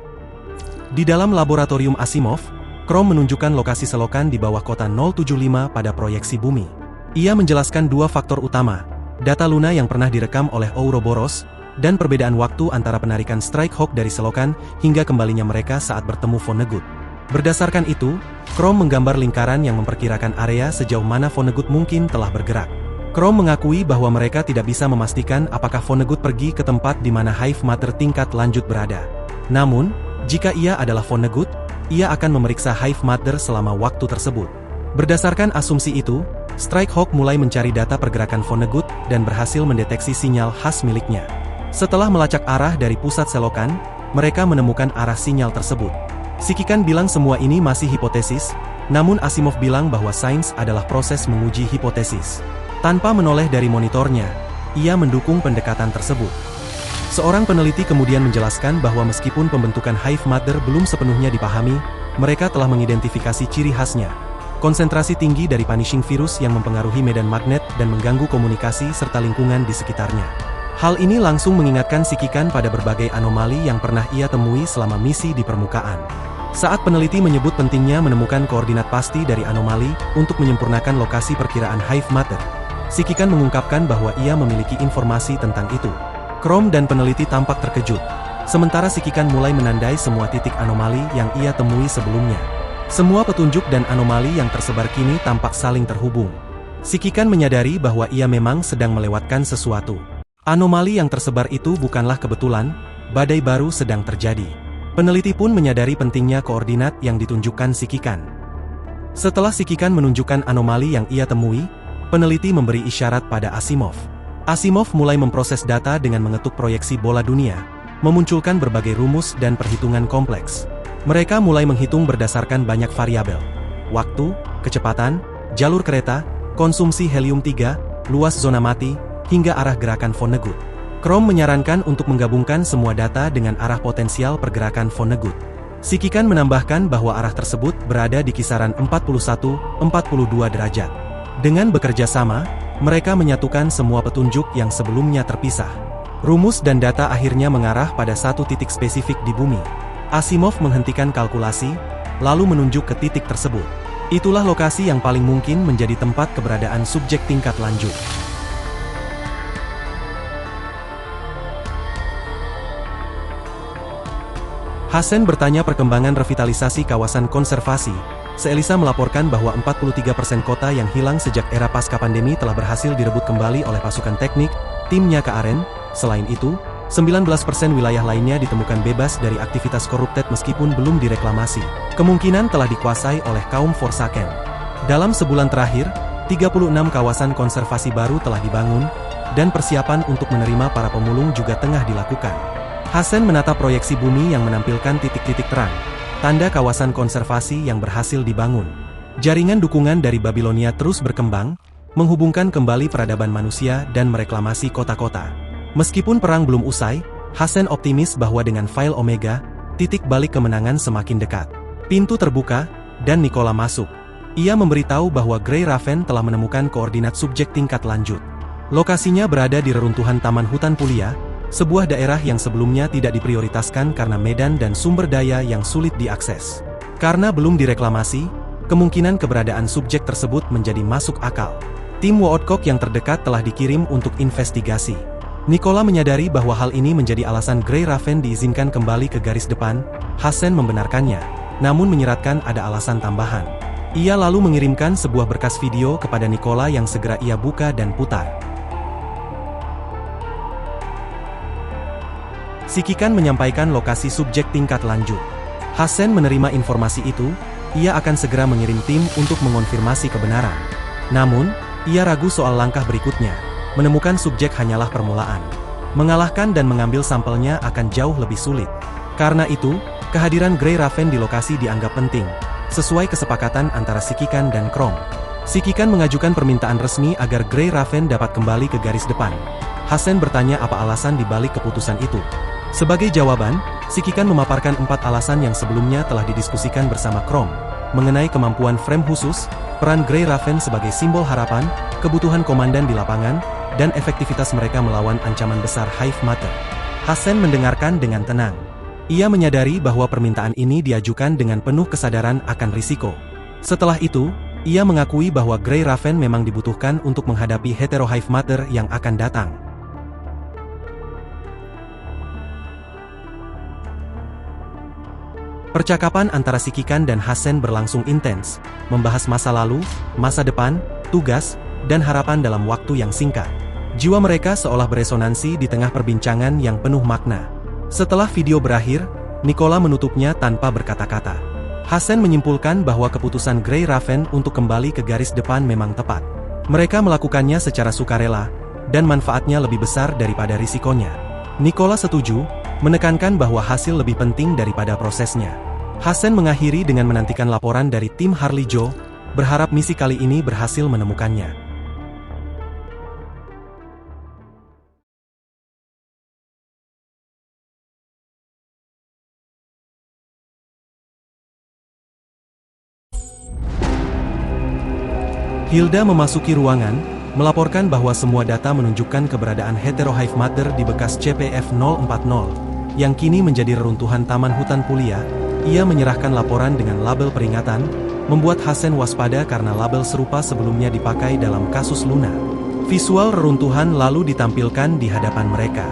Speaker 1: Di dalam laboratorium Asimov, Chrome menunjukkan lokasi selokan di bawah kota 075 pada proyeksi bumi. Ia menjelaskan dua faktor utama, data Luna yang pernah direkam oleh Ouroboros, dan perbedaan waktu antara penarikan Strike Hawk dari selokan hingga kembalinya mereka saat bertemu Vonnegut. Berdasarkan itu, Chrome menggambar lingkaran yang memperkirakan area sejauh mana Vonnegut mungkin telah bergerak. Chrome mengakui bahwa mereka tidak bisa memastikan apakah Vonnegut pergi ke tempat di mana Hive Mother tingkat lanjut berada. Namun, jika ia adalah Vonnegut, ia akan memeriksa Hive Mother selama waktu tersebut. Berdasarkan asumsi itu, Strike Hawk mulai mencari data pergerakan Vonnegut dan berhasil mendeteksi sinyal khas miliknya. Setelah melacak arah dari pusat selokan, mereka menemukan arah sinyal tersebut. Sikikan bilang semua ini masih hipotesis, namun Asimov bilang bahwa sains adalah proses menguji hipotesis. Tanpa menoleh dari monitornya, ia mendukung pendekatan tersebut. Seorang peneliti kemudian menjelaskan bahwa meskipun pembentukan Hive Mother belum sepenuhnya dipahami, mereka telah mengidentifikasi ciri khasnya. Konsentrasi tinggi dari punishing virus yang mempengaruhi medan magnet dan mengganggu komunikasi serta lingkungan di sekitarnya. Hal ini langsung mengingatkan Sikikan pada berbagai anomali yang pernah ia temui selama misi di permukaan. Saat peneliti menyebut pentingnya menemukan koordinat pasti dari anomali untuk menyempurnakan lokasi perkiraan Hive Mother, Sikikan mengungkapkan bahwa ia memiliki informasi tentang itu. Chrome dan peneliti tampak terkejut, sementara Sikikan mulai menandai semua titik anomali yang ia temui sebelumnya. Semua petunjuk dan anomali yang tersebar kini tampak saling terhubung. Sikikan menyadari bahwa ia memang sedang melewatkan sesuatu. Anomali yang tersebar itu bukanlah kebetulan, badai baru sedang terjadi. Peneliti pun menyadari pentingnya koordinat yang ditunjukkan Sikikan. Setelah Sikikan menunjukkan anomali yang ia temui, peneliti memberi isyarat pada Asimov. Asimov mulai memproses data dengan mengetuk proyeksi bola dunia, memunculkan berbagai rumus dan perhitungan kompleks. Mereka mulai menghitung berdasarkan banyak variabel: waktu, kecepatan, jalur kereta, konsumsi helium-3, luas zona mati, hingga arah gerakan Vonnegut. Chrome menyarankan untuk menggabungkan semua data dengan arah potensial pergerakan Vonnegut. Sikikan menambahkan bahwa arah tersebut berada di kisaran 41-42 derajat. Dengan bekerja sama, mereka menyatukan semua petunjuk yang sebelumnya terpisah. Rumus dan data akhirnya mengarah pada satu titik spesifik di bumi. Asimov menghentikan kalkulasi, lalu menunjuk ke titik tersebut. Itulah lokasi yang paling mungkin menjadi tempat keberadaan subjek tingkat lanjut. Hassen bertanya perkembangan revitalisasi kawasan konservasi. Seelisa melaporkan bahwa 43% kota yang hilang sejak era pasca pandemi telah berhasil direbut kembali oleh pasukan teknik, timnya Karen. Selain itu, 19% wilayah lainnya ditemukan bebas dari aktivitas korupted meskipun belum direklamasi. Kemungkinan telah dikuasai oleh kaum Forsaken. Dalam sebulan terakhir, 36 kawasan konservasi baru telah dibangun, dan persiapan untuk menerima para pemulung juga tengah dilakukan. Hassen menata proyeksi bumi yang menampilkan titik-titik terang, tanda kawasan konservasi yang berhasil dibangun. Jaringan dukungan dari Babilonia terus berkembang, menghubungkan kembali peradaban manusia dan mereklamasi kota-kota. Meskipun perang belum usai, Hassen optimis bahwa dengan file Omega, titik balik kemenangan semakin dekat. Pintu terbuka, dan Nicola masuk. Ia memberitahu bahwa Grey Raven telah menemukan koordinat subjek tingkat lanjut. Lokasinya berada di reruntuhan Taman Hutan Pulia, sebuah daerah yang sebelumnya tidak diprioritaskan karena medan dan sumber daya yang sulit diakses. Karena belum direklamasi, kemungkinan keberadaan subjek tersebut menjadi masuk akal. Tim Woodcock yang terdekat telah dikirim untuk investigasi. Nicola menyadari bahwa hal ini menjadi alasan Grey Raven diizinkan kembali ke garis depan. Hassen membenarkannya, namun menyeratkan ada alasan tambahan. Ia lalu mengirimkan sebuah berkas video kepada Nicola yang segera ia buka dan putar. Sikikan menyampaikan lokasi subjek tingkat lanjut. Hassen menerima informasi itu, ia akan segera mengirim tim untuk mengonfirmasi kebenaran. Namun, ia ragu soal langkah berikutnya. Menemukan subjek hanyalah permulaan. Mengalahkan dan mengambil sampelnya akan jauh lebih sulit. Karena itu, kehadiran Grey Raven di lokasi dianggap penting, sesuai kesepakatan antara Sikikan dan Chrome. Sikikan mengajukan permintaan resmi agar Grey Raven dapat kembali ke garis depan. Hassen bertanya apa alasan dibalik keputusan itu. Sebagai jawaban, Sikikan memaparkan 4 alasan yang sebelumnya telah didiskusikan bersama Chrome, mengenai kemampuan frame khusus, peran Grey Raven sebagai simbol harapan, kebutuhan komandan di lapangan, dan efektivitas mereka melawan ancaman besar Hive Matter. Hassen mendengarkan dengan tenang. Ia menyadari bahwa permintaan ini diajukan dengan penuh kesadaran akan risiko. Setelah itu, ia mengakui bahwa Grey Raven memang dibutuhkan untuk menghadapi Hetero Hive Matter yang akan datang. Percakapan antara Sikikan dan Hassen berlangsung intens, membahas masa lalu, masa depan, tugas, dan harapan dalam waktu yang singkat. Jiwa mereka seolah beresonansi di tengah perbincangan yang penuh makna. Setelah video berakhir, Nicola menutupnya tanpa berkata-kata. Hassen menyimpulkan bahwa keputusan Grey Raven untuk kembali ke garis depan memang tepat. Mereka melakukannya secara sukarela, dan manfaatnya lebih besar daripada risikonya. Nicola setuju, menekankan bahwa hasil lebih penting daripada prosesnya. Hassen mengakhiri dengan menantikan laporan dari tim Harley Joe, berharap misi kali ini berhasil menemukannya. Hilda memasuki ruangan, melaporkan bahwa semua data menunjukkan keberadaan Hetero Hive Matter di bekas CPF 040, yang kini menjadi reruntuhan Taman Hutan Pulia. Ia menyerahkan laporan dengan label peringatan, membuat Hassen waspada karena label serupa sebelumnya dipakai dalam kasus Luna. Visual reruntuhan lalu ditampilkan di hadapan mereka.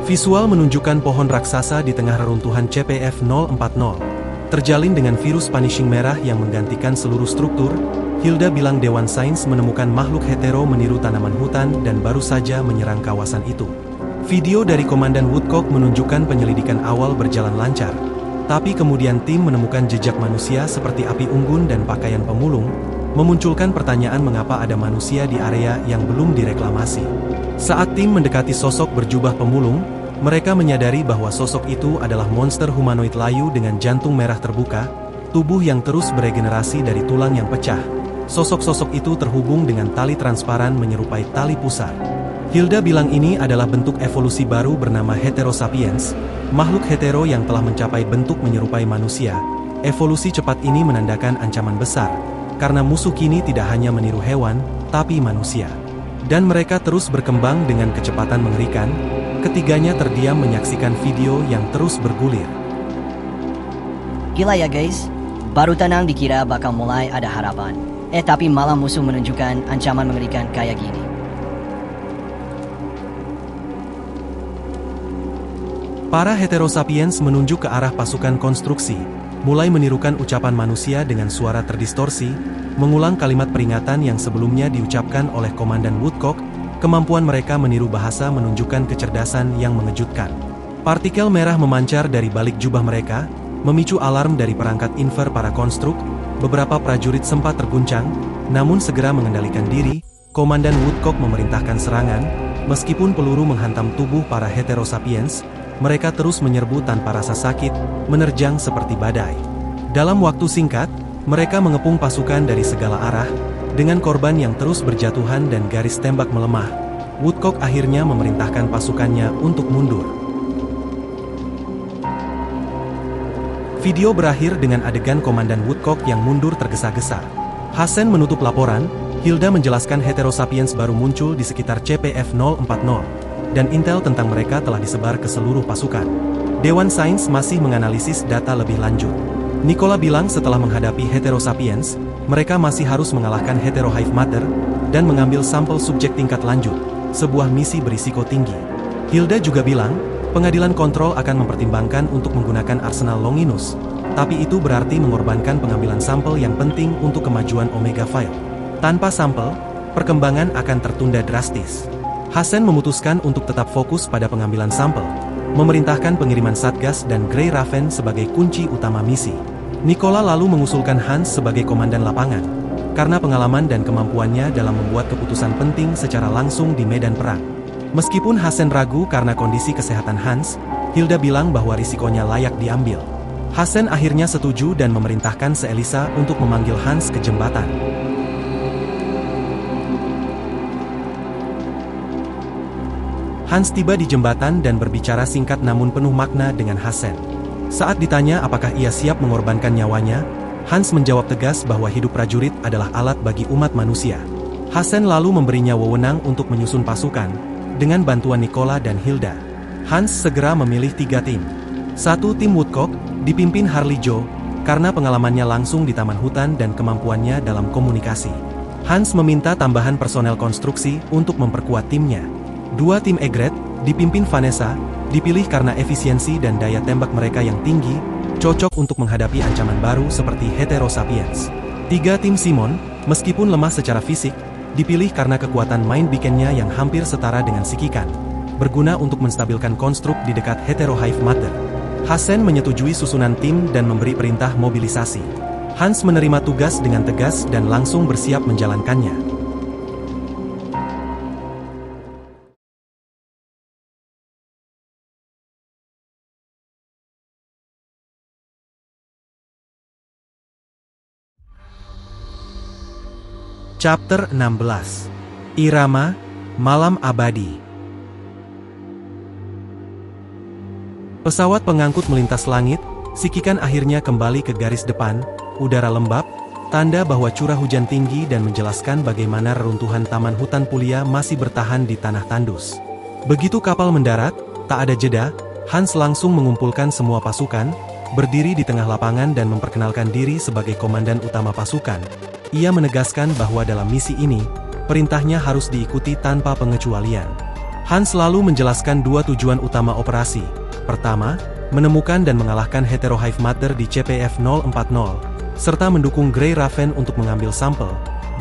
Speaker 1: Visual menunjukkan pohon raksasa di tengah reruntuhan CPF 040, terjalin dengan virus punishing merah yang menggantikan seluruh struktur. Hilda bilang Dewan Sains menemukan makhluk hetero meniru tanaman hutan dan baru saja menyerang kawasan itu. Video dari Komandan Woodcock menunjukkan penyelidikan awal berjalan lancar, tapi kemudian tim menemukan jejak manusia seperti api unggun dan pakaian pemulung, memunculkan pertanyaan mengapa ada manusia di area yang belum direklamasi. Saat tim mendekati sosok berjubah pemulung, mereka menyadari bahwa sosok itu adalah monster humanoid layu dengan jantung merah terbuka, tubuh yang terus beregenerasi dari tulang yang pecah. Sosok-sosok itu terhubung dengan tali transparan menyerupai tali pusar. Hilda bilang ini adalah bentuk evolusi baru bernama Hetero Sapiens, makhluk hetero yang telah mencapai bentuk menyerupai manusia. Evolusi cepat ini menandakan ancaman besar, karena musuh kini tidak hanya meniru hewan, tapi manusia. Dan mereka terus berkembang dengan kecepatan mengerikan. Ketiganya terdiam menyaksikan video yang terus bergulir.
Speaker 2: Gila ya guys, baru tenang dikira bakal mulai ada harapan. Tapi malah musuh menunjukkan ancaman mengerikan kayak gini.
Speaker 1: Para Hetero Sapiens menunjuk ke arah pasukan konstruksi. mulai menirukan ucapan manusia dengan suara terdistorsi, mengulang kalimat peringatan yang sebelumnya diucapkan oleh Komandan Woodcock. Kemampuan mereka meniru bahasa menunjukkan kecerdasan yang mengejutkan. Partikel merah memancar dari balik jubah mereka, memicu alarm dari perangkat inver para konstruk. Beberapa prajurit sempat terguncang, namun segera mengendalikan diri. Komandan Woodcock memerintahkan serangan. Meskipun peluru menghantam tubuh para heterosapiens, mereka terus menyerbu tanpa rasa sakit, menerjang seperti badai. Dalam waktu singkat, mereka mengepung pasukan dari segala arah, dengan korban yang terus berjatuhan dan garis tembak melemah. Woodcock akhirnya memerintahkan pasukannya untuk mundur. Video berakhir dengan adegan Komandan Woodcock yang mundur tergesa-gesa. Hassen menutup laporan. Hilda menjelaskan heterosapiens baru muncul di sekitar CPF-040, dan intel tentang mereka telah disebar ke seluruh pasukan. Dewan Sains masih menganalisis data lebih lanjut. Nicola bilang setelah menghadapi heterosapiens, mereka masih harus mengalahkan heterohive matter, dan mengambil sampel subjek tingkat lanjut, sebuah misi berisiko tinggi. Hilda juga bilang, pengadilan kontrol akan mempertimbangkan untuk menggunakan arsenal Longinus, tapi itu berarti mengorbankan pengambilan sampel yang penting untuk kemajuan Omega File. Tanpa sampel, perkembangan akan tertunda drastis. Hassen memutuskan untuk tetap fokus pada pengambilan sampel, memerintahkan pengiriman Satgas dan Grey Raven sebagai kunci utama misi. Nicola lalu mengusulkan Hans sebagai komandan lapangan, karena pengalaman dan kemampuannya dalam membuat keputusan penting secara langsung di medan perang. Meskipun Hassen ragu karena kondisi kesehatan Hans, Hilda bilang bahwa risikonya layak diambil. Hassen akhirnya setuju dan memerintahkan Seelisa untuk memanggil Hans ke jembatan. Hans tiba di jembatan dan berbicara singkat namun penuh makna dengan Hassen. Saat ditanya apakah ia siap mengorbankan nyawanya, Hans menjawab tegas bahwa hidup prajurit adalah alat bagi umat manusia. Hassen lalu memberinya wewenang untuk menyusun pasukan, dengan bantuan Nicola dan Hilda. Hans segera memilih 3 tim. 1 tim Woodcock, dipimpin Harley Joe, karena pengalamannya langsung di taman hutan dan kemampuannya dalam komunikasi. Hans meminta tambahan personel konstruksi untuk memperkuat timnya. 2 tim Egret, dipimpin Vanessa, dipilih karena efisiensi dan daya tembak mereka yang tinggi, cocok untuk menghadapi ancaman baru seperti heterosapiens. 3 tim Simon, meskipun lemah secara fisik, dipilih karena kekuatan mind beacon-nya yang hampir setara dengan psikikan, berguna untuk menstabilkan konstruk di dekat heterohive matter. Hassen menyetujui susunan tim dan memberi perintah mobilisasi. Hans menerima tugas dengan tegas dan langsung bersiap menjalankannya. Chapter 16. Irama, Malam Abadi. Pesawat pengangkut melintas langit, psikikan akhirnya kembali ke garis depan, udara lembab, tanda bahwa curah hujan tinggi dan menjelaskan bagaimana reruntuhan taman hutan Puglia masih bertahan di tanah tandus. Begitu kapal mendarat, tak ada jeda, Hans langsung mengumpulkan semua pasukan, berdiri di tengah lapangan dan memperkenalkan diri sebagai komandan utama pasukan. Ia menegaskan bahwa dalam misi ini, perintahnya harus diikuti tanpa pengecualian. Hans lalu menjelaskan 2 tujuan utama operasi. Pertama, menemukan dan mengalahkan heterohive matter di CPF-040, serta mendukung Grey Raven untuk mengambil sampel.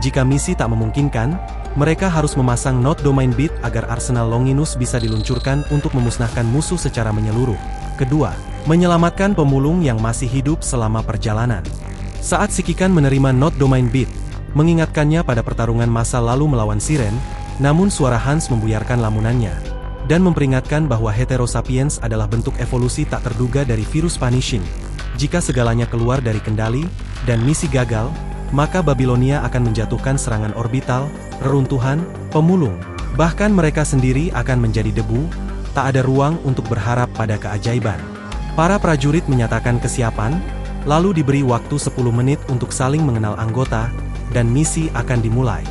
Speaker 1: Jika misi tak memungkinkan, mereka harus memasang Not Domain Beat agar arsenal Longinus bisa diluncurkan untuk memusnahkan musuh secara menyeluruh. Kedua, menyelamatkan pemulung yang masih hidup selama perjalanan. Saat psikikan menerima Not Domain Beat, mengingatkannya pada pertarungan masa lalu melawan Siren, namun suara Hans membuyarkan lamunannya, dan memperingatkan bahwa heterosapiens adalah bentuk evolusi tak terduga dari virus Vanishing. Jika segalanya keluar dari kendali, dan misi gagal, maka Babilonia akan menjatuhkan serangan orbital, reruntuhan, pemulung, bahkan mereka sendiri akan menjadi debu. Tak ada ruang untuk berharap pada keajaiban. Para prajurit menyatakan kesiapan, lalu diberi waktu 10 menit untuk saling mengenal anggota, dan misi akan dimulai.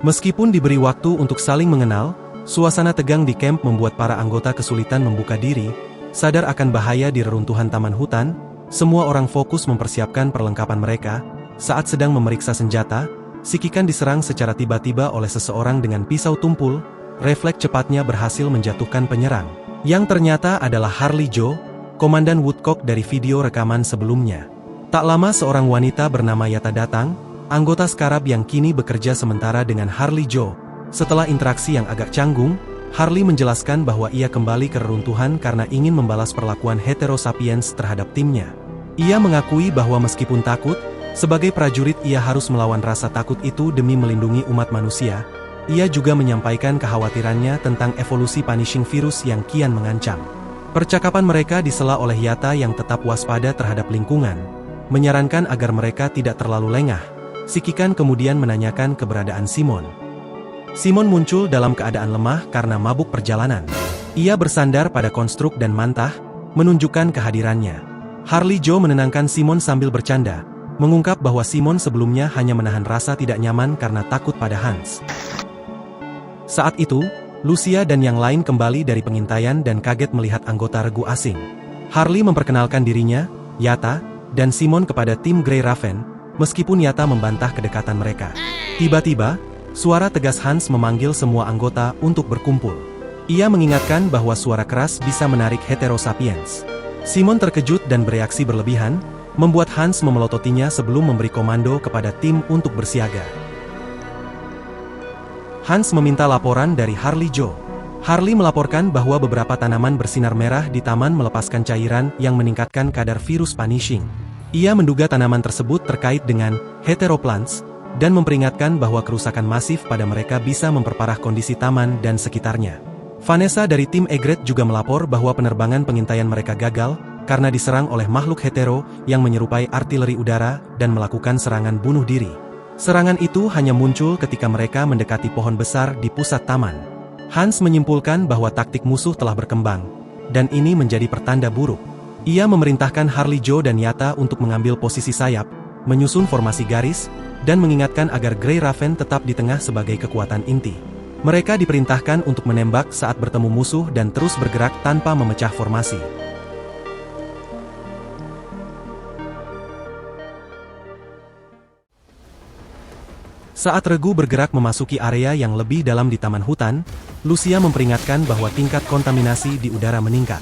Speaker 1: Meskipun diberi waktu untuk saling mengenal, suasana tegang di camp membuat para anggota kesulitan membuka diri, sadar akan bahaya di reruntuhan taman hutan. Semua orang fokus mempersiapkan perlengkapan mereka. Saat sedang memeriksa senjata, si Kikan diserang secara tiba-tiba oleh seseorang dengan pisau tumpul. Refleks cepatnya berhasil menjatuhkan penyerang, yang ternyata adalah Harley Joe, Komandan Woodcock dari video rekaman sebelumnya. Tak lama seorang wanita bernama Yata datang, anggota Scarab yang kini bekerja sementara dengan Harley Joe. Setelah interaksi yang agak canggung, Harley menjelaskan bahwa ia kembali ke reruntuhan karena ingin membalas perlakuan Hetero Sapiens terhadap timnya. Ia mengakui bahwa meskipun takut, sebagai prajurit ia harus melawan rasa takut itu demi melindungi umat manusia. Ia juga menyampaikan kekhawatirannya tentang evolusi punishing virus yang kian mengancam. Percakapan mereka disela oleh Yata yang tetap waspada terhadap lingkungan, menyarankan agar mereka tidak terlalu lengah. Si Kikan kemudian menanyakan keberadaan Simon. Simon muncul dalam keadaan lemah karena mabuk perjalanan. Ia bersandar pada konstruk dan mantah, menunjukkan kehadirannya. Harley Joe menenangkan Simon sambil bercanda, mengungkap bahwa Simon sebelumnya hanya menahan rasa tidak nyaman karena takut pada Hans. Saat itu, Lucia dan yang lain kembali dari pengintaian dan kaget melihat anggota regu asing. Harley memperkenalkan dirinya, Yata, dan Simon kepada tim Grey Raven, meskipun Yata membantah kedekatan mereka. Tiba-tiba, suara tegas Hans memanggil semua anggota untuk berkumpul. Ia mengingatkan bahwa suara keras bisa menarik Hetero Sapiens. Simon terkejut dan bereaksi berlebihan, membuat Hans memelototinya sebelum memberi komando kepada tim untuk bersiaga. Hans meminta laporan dari Harley Joe. Harley melaporkan bahwa beberapa tanaman bersinar merah di taman melepaskan cairan yang meningkatkan kadar virus punishing. Ia menduga tanaman tersebut terkait dengan heteroplants, dan memperingatkan bahwa kerusakan masif pada mereka bisa memperparah kondisi taman dan sekitarnya. Vanessa dari tim Egret juga melapor bahwa penerbangan pengintaian mereka gagal, karena diserang oleh makhluk hetero yang menyerupai artileri udara dan melakukan serangan bunuh diri. Serangan itu hanya muncul ketika mereka mendekati pohon besar di pusat taman. Hans menyimpulkan bahwa taktik musuh telah berkembang, dan ini menjadi pertanda buruk. Ia memerintahkan Harley Joe dan Yata untuk mengambil posisi sayap, menyusun formasi garis, dan mengingatkan agar Grey Raven tetap di tengah sebagai kekuatan inti. Mereka diperintahkan untuk menembak saat bertemu musuh dan terus bergerak tanpa memecah formasi. Saat regu bergerak memasuki area yang lebih dalam di taman hutan, Lucia memperingatkan bahwa tingkat kontaminasi di udara meningkat.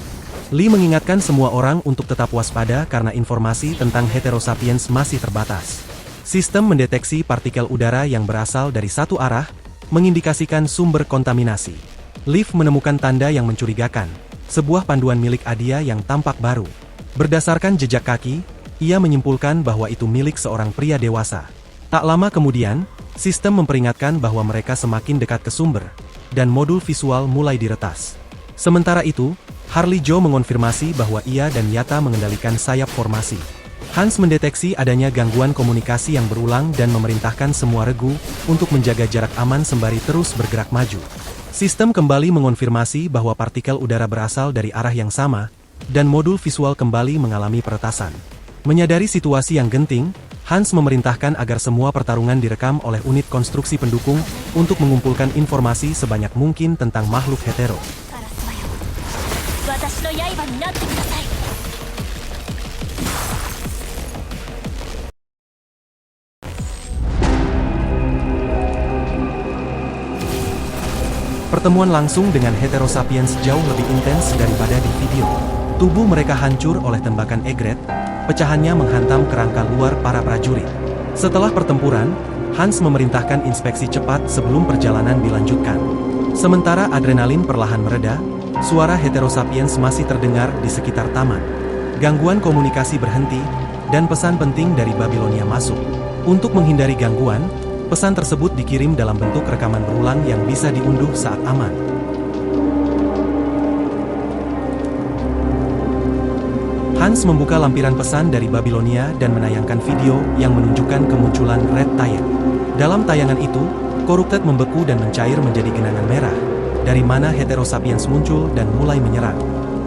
Speaker 1: Lee mengingatkan semua orang untuk tetap waspada karena informasi tentang Hetero Sapiens masih terbatas. Sistem mendeteksi partikel udara yang berasal dari satu arah, mengindikasikan sumber kontaminasi. Liv menemukan tanda yang mencurigakan, sebuah panduan milik Adia yang tampak baru. Berdasarkan jejak kaki, ia menyimpulkan bahwa itu milik seorang pria dewasa. Tak lama kemudian, sistem memperingatkan bahwa mereka semakin dekat ke sumber, dan modul visual mulai diretas. Sementara itu, Harley Joe mengonfirmasi bahwa ia dan Yata mengendalikan sayap formasi. Hans mendeteksi adanya gangguan komunikasi yang berulang dan memerintahkan semua regu untuk menjaga jarak aman sembari terus bergerak maju. Sistem kembali mengonfirmasi bahwa partikel udara berasal dari arah yang sama, dan modul visual kembali mengalami peretasan. Menyadari situasi yang genting, Hans memerintahkan agar semua pertarungan direkam oleh unit konstruksi pendukung untuk mengumpulkan informasi sebanyak mungkin tentang makhluk hetero. Pertemuan langsung dengan Hetero Sapiens jauh lebih intens daripada di video. Tubuh mereka hancur oleh tembakan Egret, pecahannya menghantam kerangka luar para prajurit. Setelah pertempuran, Hans memerintahkan inspeksi cepat sebelum perjalanan dilanjutkan. Sementara adrenalin perlahan mereda, suara Hetero Sapiens masih terdengar di sekitar taman. Gangguan komunikasi berhenti, dan pesan penting dari Babilonia masuk. Untuk menghindari gangguan, pesan tersebut dikirim dalam bentuk rekaman berulang yang bisa diunduh saat aman. Hans membuka lampiran pesan dari Babilonia dan menayangkan video yang menunjukkan kemunculan Red Tide. Dalam tayangan itu, Corrupted membeku dan mencair menjadi genangan merah, dari mana Hetero Sapiens muncul dan mulai menyerang.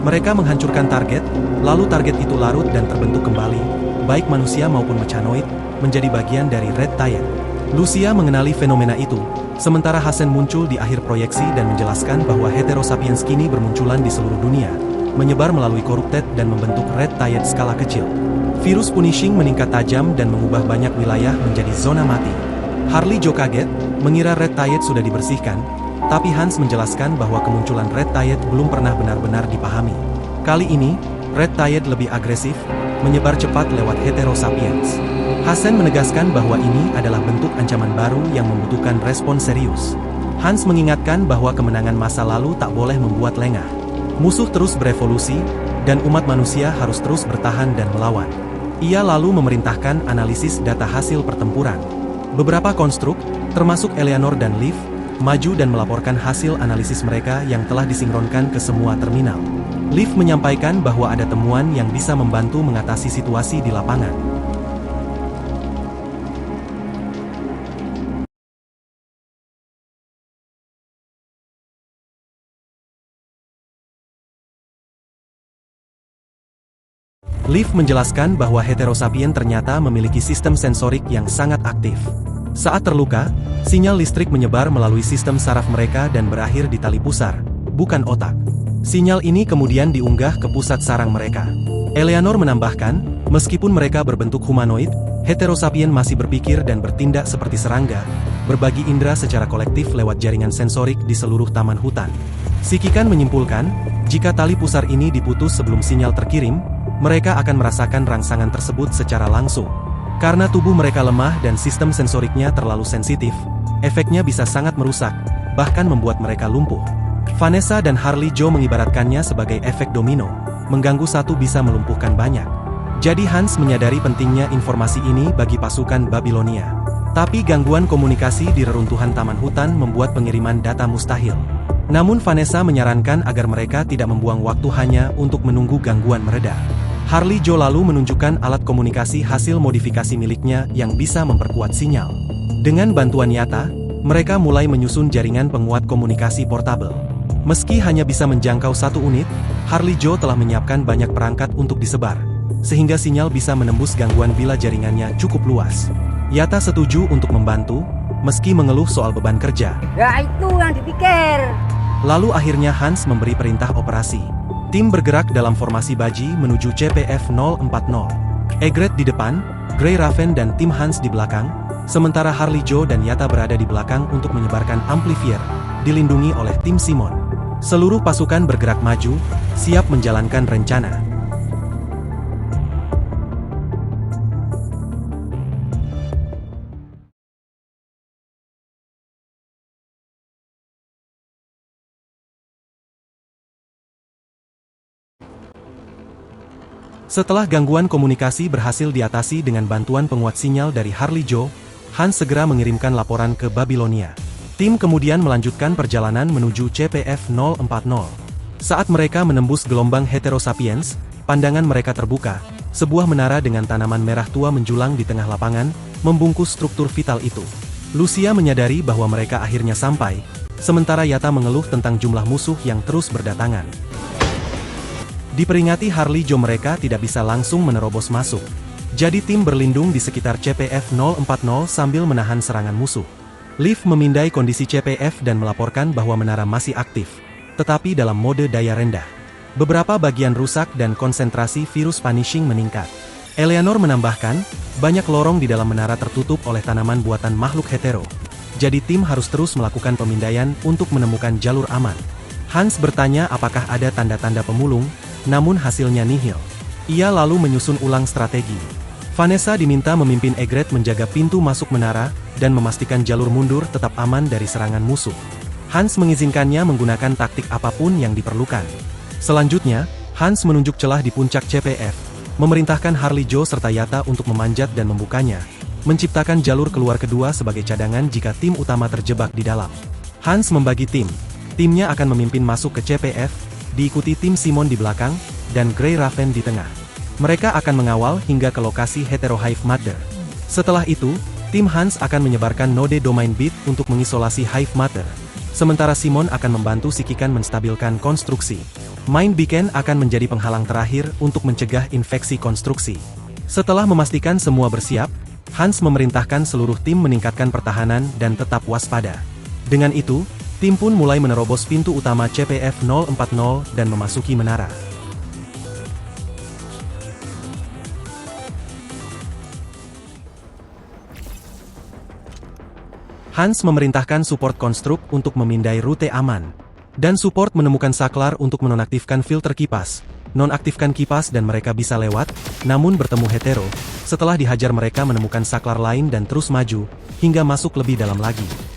Speaker 1: Mereka menghancurkan target, lalu target itu larut dan terbentuk kembali, baik manusia maupun mechanoid, menjadi bagian dari Red Tide. Lucia mengenali fenomena itu, sementara Hassen muncul di akhir proyeksi dan menjelaskan bahwa Hetero Sapiens kini bermunculan di seluruh dunia, menyebar melalui Corrupted dan membentuk Red Tide skala kecil. Virus Punishing meningkat tajam dan mengubah banyak wilayah menjadi zona mati. Harley Joe kaget, mengira Red Tide sudah dibersihkan, tapi Hans menjelaskan bahwa kemunculan Red Tide belum pernah benar-benar dipahami. Kali ini, Red Tide lebih agresif, menyebar cepat lewat Heterosapiens. Hassen menegaskan bahwa ini adalah bentuk ancaman baru yang membutuhkan respon serius. Hans mengingatkan bahwa kemenangan masa lalu tak boleh membuat lengah. Musuh terus berevolusi, dan umat manusia harus terus bertahan dan melawan. Ia lalu memerintahkan analisis data hasil pertempuran. Beberapa konstruk, termasuk Eleanor dan Liv, maju dan melaporkan hasil analisis mereka yang telah disinkronkan ke semua terminal. Liv menyampaikan bahwa ada temuan yang bisa membantu mengatasi situasi di lapangan. Liv menjelaskan bahwa Heterosapien ternyata memiliki sistem sensorik yang sangat aktif. Saat terluka, sinyal listrik menyebar melalui sistem saraf mereka dan berakhir di tali pusar, bukan otak. Sinyal ini kemudian diunggah ke pusat sarang mereka. Eleanor menambahkan, meskipun mereka berbentuk humanoid, Heterosapien masih berpikir dan bertindak seperti serangga, berbagi indera secara kolektif lewat jaringan sensorik di seluruh taman hutan. Sikikan menyimpulkan, jika tali pusar ini diputus sebelum sinyal terkirim, mereka akan merasakan rangsangan tersebut secara langsung. Karena tubuh mereka lemah dan sistem sensoriknya terlalu sensitif, efeknya bisa sangat merusak, bahkan membuat mereka lumpuh. Vanessa dan Harley Joe mengibaratkannya sebagai efek domino, mengganggu satu bisa melumpuhkan banyak. Jadi Hans menyadari pentingnya informasi ini bagi pasukan Babilonia. Tapi gangguan komunikasi di reruntuhan taman hutan membuat pengiriman data mustahil. Namun Vanessa menyarankan agar mereka tidak membuang waktu hanya untuk menunggu gangguan mereda. Harley Joe lalu menunjukkan alat komunikasi hasil modifikasi miliknya yang bisa memperkuat sinyal. Dengan bantuan Yata, mereka mulai menyusun jaringan penguat komunikasi portabel. Meski hanya bisa menjangkau satu unit, Harley Joe telah menyiapkan banyak perangkat untuk disebar, sehingga sinyal bisa menembus gangguan bila jaringannya cukup luas. Yata setuju untuk membantu, meski mengeluh soal beban kerja.
Speaker 8: Ya itu yang dipikir.
Speaker 1: Lalu akhirnya Hans memberi perintah operasi. Tim bergerak dalam formasi baji menuju CPF 040. Egret di depan, Grey Raven dan tim Hans di belakang, sementara Harley Joe dan Yata berada di belakang untuk menyebarkan amplifier, dilindungi oleh tim Simon. Seluruh pasukan bergerak maju, siap menjalankan rencana. Setelah gangguan komunikasi berhasil diatasi dengan bantuan penguat sinyal dari Harley Joe, Hans segera mengirimkan laporan ke Babilonia. Tim kemudian melanjutkan perjalanan menuju CPF 040. Saat mereka menembus gelombang Heterosapiens, pandangan mereka terbuka, sebuah menara dengan tanaman merah tua menjulang di tengah lapangan, membungkus struktur vital itu. Lucia menyadari bahwa mereka akhirnya sampai, sementara Yata mengeluh tentang jumlah musuh yang terus berdatangan. Diperingati Harley Joe mereka tidak bisa langsung menerobos masuk. Jadi tim berlindung di sekitar CPF 040 sambil menahan serangan musuh. Liv memindai kondisi CPF dan melaporkan bahwa menara masih aktif, tetapi dalam mode daya rendah. Beberapa bagian rusak dan konsentrasi virus punishing meningkat. Eleanor menambahkan, banyak lorong di dalam menara tertutup oleh tanaman buatan makhluk hetero. Jadi tim harus terus melakukan pemindaian untuk menemukan jalur aman. Hans bertanya apakah ada tanda-tanda pemulung, namun hasilnya nihil. Ia lalu menyusun ulang strategi. Vanessa diminta memimpin Egret menjaga pintu masuk menara, dan memastikan jalur mundur tetap aman dari serangan musuh. Hans mengizinkannya menggunakan taktik apapun yang diperlukan. Selanjutnya, Hans menunjuk celah di puncak CPF, memerintahkan Harley Joe serta Yata untuk memanjat dan membukanya, menciptakan jalur keluar kedua sebagai cadangan jika tim utama terjebak di dalam. Hans membagi tim. Timnya akan memimpin masuk ke CPF, diikuti tim Simon di belakang, dan Grey Raven di tengah. Mereka akan mengawal hingga ke lokasi Hetero Hive Mother. Setelah itu, tim Hans akan menyebarkan node domain bit untuk mengisolasi Hive Mother. Sementara Simon akan membantu Sikikan menstabilkan konstruksi. Mind Beacon akan menjadi penghalang terakhir untuk mencegah infeksi konstruksi. Setelah memastikan semua bersiap, Hans memerintahkan seluruh tim meningkatkan pertahanan dan tetap waspada. Dengan itu, tim pun mulai menerobos pintu utama CPF 040 dan memasuki menara. Hans memerintahkan support konstruk untuk memindai rute aman. Dan support menemukan saklar untuk menonaktifkan filter kipas. Nonaktifkan kipas dan mereka bisa lewat, namun bertemu hetero. Setelah dihajar mereka menemukan saklar lain dan terus maju, hingga masuk lebih dalam lagi.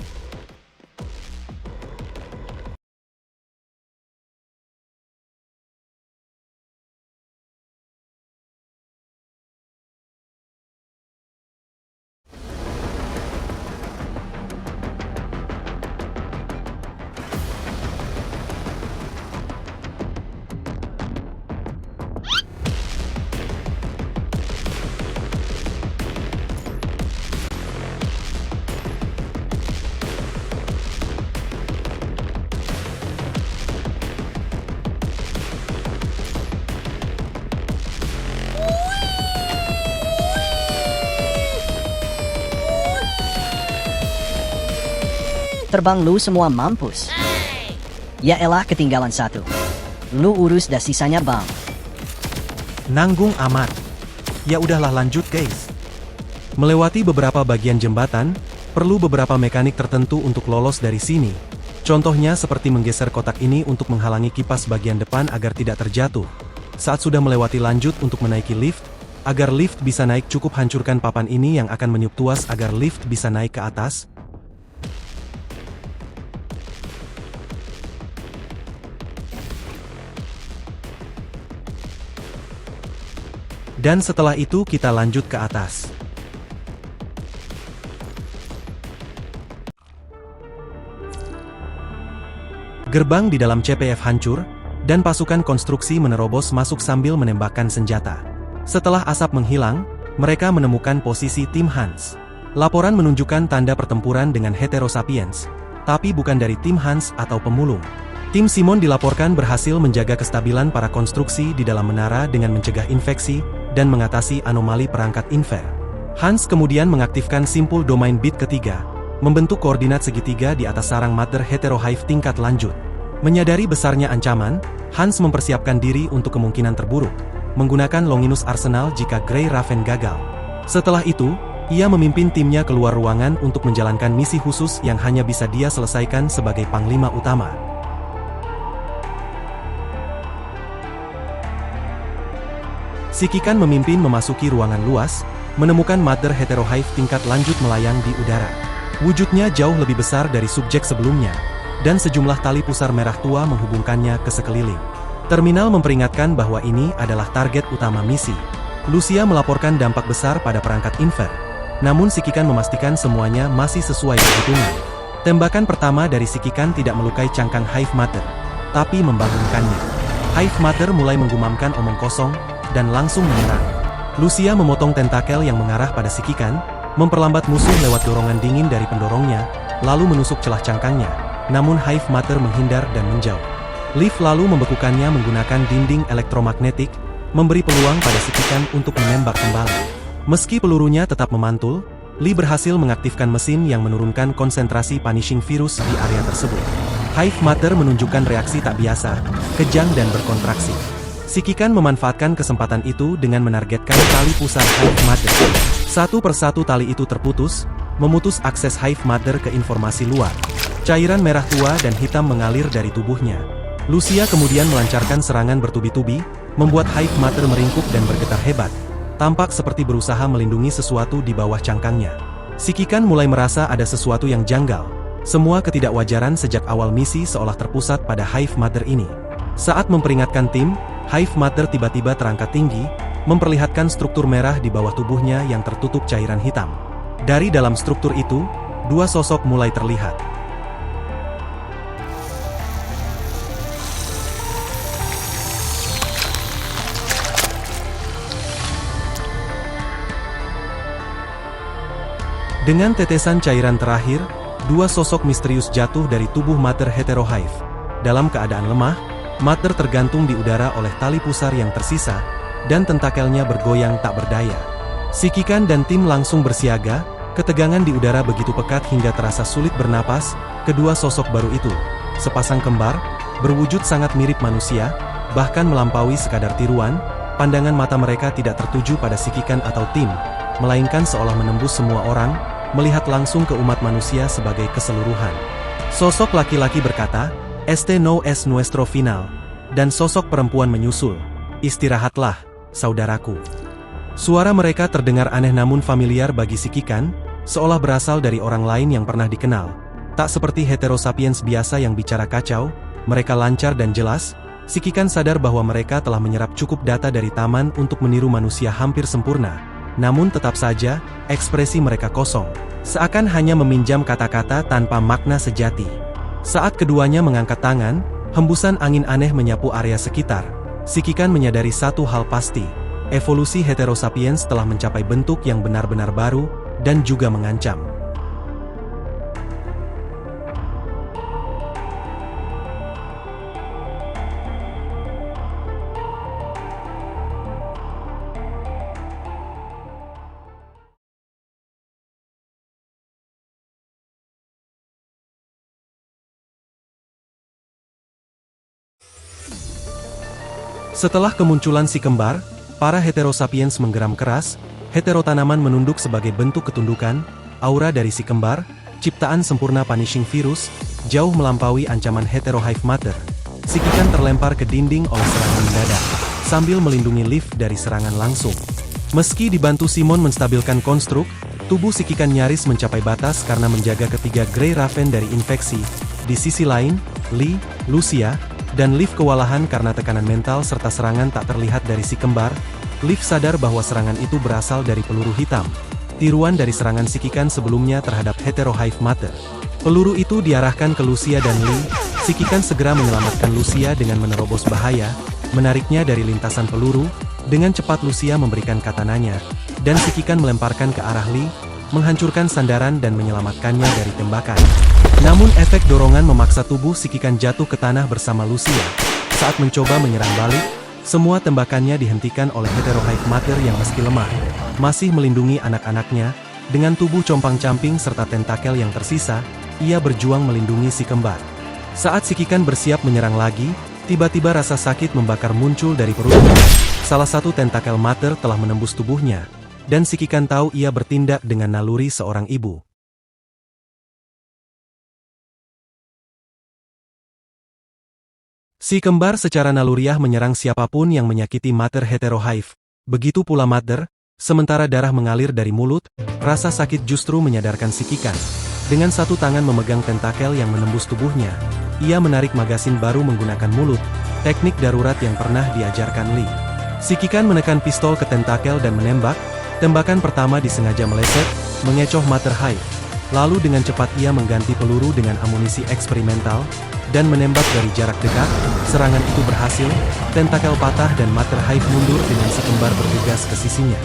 Speaker 2: Terbang lu semua mampus. Ya elah ketinggalan satu. Lu urus dah sisanya bang.
Speaker 1: Nanggung amat. Ya udahlah lanjut guys. Melewati beberapa bagian jembatan, perlu beberapa mekanik tertentu untuk lolos dari sini. Contohnya seperti menggeser kotak ini untuk menghalangi kipas bagian depan agar tidak terjatuh. Saat sudah melewati lanjut untuk menaiki lift, agar lift bisa naik cukup hancurkan papan ini yang akan meniup tuas agar lift bisa naik ke atas. Dan setelah itu kita lanjut ke atas. Gerbang di dalam CPF hancur, dan pasukan konstruksi menerobos masuk sambil menembakkan senjata. Setelah asap menghilang, mereka menemukan posisi tim Hans. Laporan menunjukkan tanda pertempuran dengan Heterosapiens, tapi bukan dari tim Hans atau pemulung. Tim Simon dilaporkan berhasil menjaga kestabilan para konstruksi di dalam menara dengan mencegah infeksi, dan mengatasi anomali perangkat infer. Hans kemudian mengaktifkan simpul domain bit ketiga, membentuk koordinat segitiga di atas sarang Mother Heterohive tingkat lanjut. Menyadari besarnya ancaman, Hans mempersiapkan diri untuk kemungkinan terburuk, menggunakan Longinus Arsenal jika Grey Raven gagal. Setelah itu, ia memimpin timnya keluar ruangan untuk menjalankan misi khusus yang hanya bisa dia selesaikan sebagai panglima utama. Sikikan memimpin memasuki ruangan luas, menemukan Mother Heterohive tingkat lanjut melayang di udara. Wujudnya jauh lebih besar dari subjek sebelumnya, dan sejumlah tali pusar merah tua menghubungkannya ke sekeliling. Terminal memperingatkan bahwa ini adalah target utama misi. Lucia melaporkan dampak besar pada perangkat infer, namun Sikikan memastikan semuanya masih sesuai perhitungan. Tembakan pertama dari Sikikan tidak melukai cangkang Hive Mother, tapi membangunkannya. Hive Mother mulai menggumamkan omong kosong, dan langsung menyerang. Lucia memotong tentakel yang mengarah pada Sikikan, memperlambat musuh lewat dorongan dingin dari pendorongnya, lalu menusuk celah cangkangnya, namun Hive Mother menghindar dan menjauh. Leaf lalu membekukannya menggunakan dinding elektromagnetik, memberi peluang pada Sikikan untuk menembak kembali. Meski pelurunya tetap memantul, Lee berhasil mengaktifkan mesin yang menurunkan konsentrasi punishing virus di area tersebut. Hive Mother menunjukkan reaksi tak biasa, kejang dan berkontraksi. Sikikan memanfaatkan kesempatan itu dengan menargetkan tali pusar Hive Mother. Satu persatu tali itu terputus, memutus akses Hive Mother ke informasi luar. Cairan merah tua dan hitam mengalir dari tubuhnya. Lucia kemudian melancarkan serangan bertubi-tubi, membuat Hive Mother meringkuk dan bergetar hebat. Tampak seperti berusaha melindungi sesuatu di bawah cangkangnya. Sikikan mulai merasa ada sesuatu yang janggal. Semua ketidakwajaran sejak awal misi seolah terpusat pada Hive Mother ini. Saat memperingatkan tim, Hive Mother tiba-tiba terangkat tinggi, memperlihatkan struktur merah di bawah tubuhnya yang tertutup cairan hitam. Dari dalam struktur itu, dua sosok mulai terlihat. Dengan tetesan cairan terakhir, dua sosok misterius jatuh dari tubuh Mother Heterohive. Dalam keadaan lemah, Mother tergantung di udara oleh tali pusar yang tersisa, dan tentakelnya bergoyang tak berdaya. Sikikan dan tim langsung bersiaga, ketegangan di udara begitu pekat hingga terasa sulit bernapas. Kedua sosok baru itu, sepasang kembar, berwujud sangat mirip manusia, bahkan melampaui sekadar tiruan. Pandangan mata mereka tidak tertuju pada Sikikan atau tim, melainkan seolah menembus semua orang, melihat langsung ke umat manusia sebagai keseluruhan. Sosok laki-laki berkata, "Este no es nuestro final." Dan sosok perempuan menyusul, "Istirahatlah, saudaraku." Suara mereka terdengar aneh namun familiar bagi si Kikan, seolah berasal dari orang lain yang pernah dikenal. Tak seperti heterosapiens biasa yang bicara kacau, mereka lancar dan jelas. Si Kikan sadar bahwa mereka telah menyerap cukup data dari taman untuk meniru manusia hampir sempurna. Namun tetap saja, ekspresi mereka kosong. Seakan hanya meminjam kata-kata tanpa makna sejati. Saat keduanya mengangkat tangan, hembusan angin aneh menyapu area sekitar. Si Kikan menyadari satu hal pasti. Evolusi heterosapiens telah mencapai bentuk yang benar-benar baru, dan juga mengancam. Setelah kemunculan si kembar, para heterosapiens menggeram keras, heterotanaman menunduk sebagai bentuk ketundukan, aura dari si kembar, ciptaan sempurna punishing virus, jauh melampaui ancaman heterohive matter. Si Kikan terlempar ke dinding oleh serangan mendadak, sambil melindungi Liv dari serangan langsung. Meski dibantu Simon menstabilkan konstruk, tubuh si Kikan nyaris mencapai batas karena menjaga ketiga Grey Raven dari infeksi. Di sisi lain, Lee, Lucia, dan Liv kewalahan karena tekanan mental serta serangan tak terlihat dari si kembar. Liv sadar bahwa serangan itu berasal dari peluru hitam, tiruan dari serangan si Kikan sebelumnya terhadap heterohive matter. Peluru itu diarahkan ke Lucia dan Lee. Si Kikan segera menyelamatkan Lucia dengan menerobos bahaya, menariknya dari lintasan peluru. Dengan cepat Lucia memberikan katananya, dan si Kikan melemparkan ke arah Lee, menghancurkan sandaran dan menyelamatkannya dari tembakan. Namun efek dorongan memaksa tubuh si Kikan jatuh ke tanah bersama Lucia. Saat mencoba menyerang balik, semua tembakannya dihentikan oleh heterohive matter yang meski lemah, masih melindungi anak-anaknya. Dengan tubuh compang-camping serta tentakel yang tersisa, ia berjuang melindungi si kembar. Saat si Kikan bersiap menyerang lagi, tiba-tiba rasa sakit membakar muncul dari perutnya. Salah satu tentakel matter telah menembus tubuhnya, dan si Kikan tahu ia bertindak dengan naluri seorang ibu. Si kembar secara naluriah menyerang siapapun yang menyakiti mater heterohive. Begitu pula mater, sementara darah mengalir dari mulut, rasa sakit justru menyadarkan si Kikan. Dengan satu tangan memegang tentakel yang menembus tubuhnya, ia menarik magasin baru menggunakan mulut, teknik darurat yang pernah diajarkan Lee. Si Kikan menekan pistol ke tentakel dan menembak. Tembakan pertama disengaja meleset, mengecoh mater hive. Lalu dengan cepat ia mengganti peluru dengan amunisi eksperimental, dan menembak dari jarak dekat. Serangan itu berhasil, tentakel patah dan mater hive mundur dengan si kembar bergegas ke sisinya.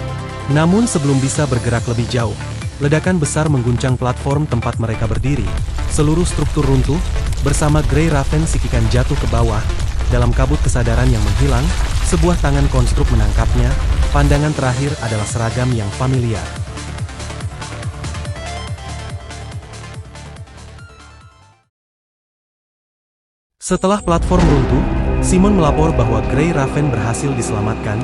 Speaker 1: Namun sebelum bisa bergerak lebih jauh, ledakan besar mengguncang platform tempat mereka berdiri. Seluruh struktur runtuh, bersama Grey Raven si Kikan jatuh ke bawah. Dalam kabut kesadaran yang menghilang, sebuah tangan konstruk menangkapnya. Pandangan terakhir adalah seragam yang familiar. Setelah platform runtuh, Simon melapor bahwa Grey Raven berhasil diselamatkan,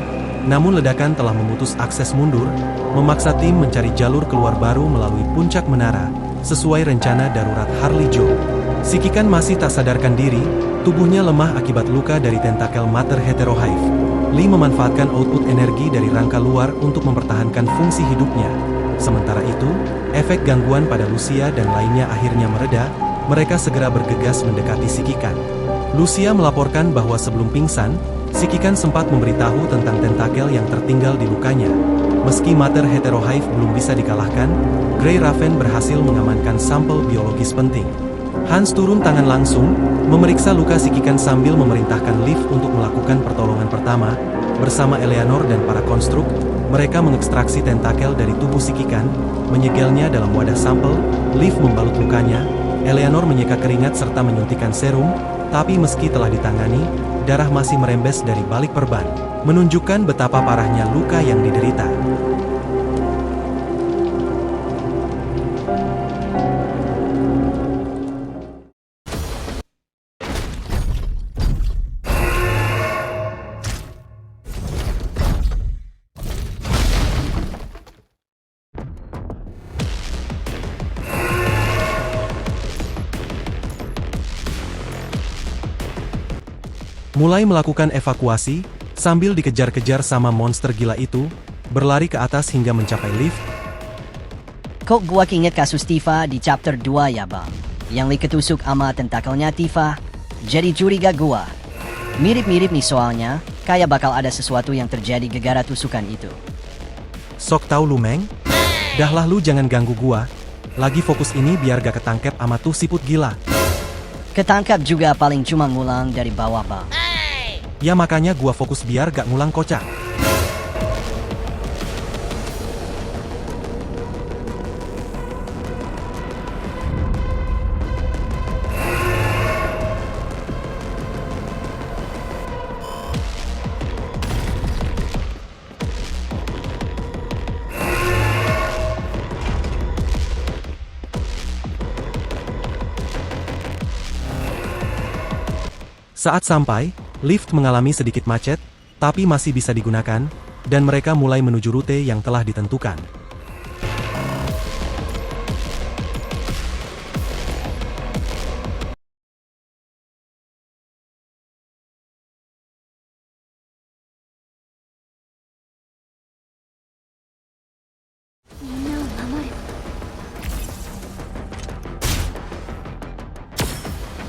Speaker 1: namun ledakan telah memutus akses mundur, memaksa tim mencari jalur keluar baru melalui puncak menara, sesuai rencana darurat Harley Joe. Si Kikan masih tak sadarkan diri, tubuhnya lemah akibat luka dari tentakel mater heterohive. Lee memanfaatkan output energi dari rangka luar untuk mempertahankan fungsi hidupnya. Sementara itu, efek gangguan pada Lucia dan lainnya akhirnya mereda. Mereka segera bergegas mendekati si Kikan. Lucia melaporkan bahwa sebelum pingsan, si Kikan sempat memberitahu tentang tentakel yang tertinggal di lukanya. Meski mater heterohive belum bisa dikalahkan, Grey Raven berhasil mengamankan sampel biologis penting. Hans turun tangan langsung, memeriksa luka si Kikan sambil memerintahkan Liv untuk melakukan pertolongan pertama. Bersama Eleanor dan para konstruk, mereka mengekstraksi tentakel dari tubuh si Kikan, menyegelnya dalam wadah sampel. Liv membalut lukanya, Eleanor menyeka keringat serta menyuntikkan serum, tapi meski telah ditangani, darah masih merembes dari balik perban, menunjukkan betapa parahnya luka yang diderita. mulai melakukan evakuasi, sambil dikejar-kejar sama monster gila itu, berlari ke atas hingga mencapai lift.
Speaker 2: Kok gua inget kasus Tifa di chapter 2 ya bang? Yang Lee ketusuk ama tentakelnya Tifa. Jadi curiga gua. Mirip-mirip nih soalnya, kayak bakal ada sesuatu yang terjadi gara-gara tusukan itu.
Speaker 1: Sok tahu lu Meng? Dahlah lu jangan ganggu gua. Lagi fokus ini biar gak ketangkep ama tuh siput gila.
Speaker 2: Ketangkap juga paling cuma ngulang dari bawah bang.
Speaker 1: Ya makanya gua fokus biar gak ngulang kocak. Saat sampai, lift mengalami sedikit macet, tapi masih bisa digunakan, dan mereka mulai menuju rute yang telah ditentukan.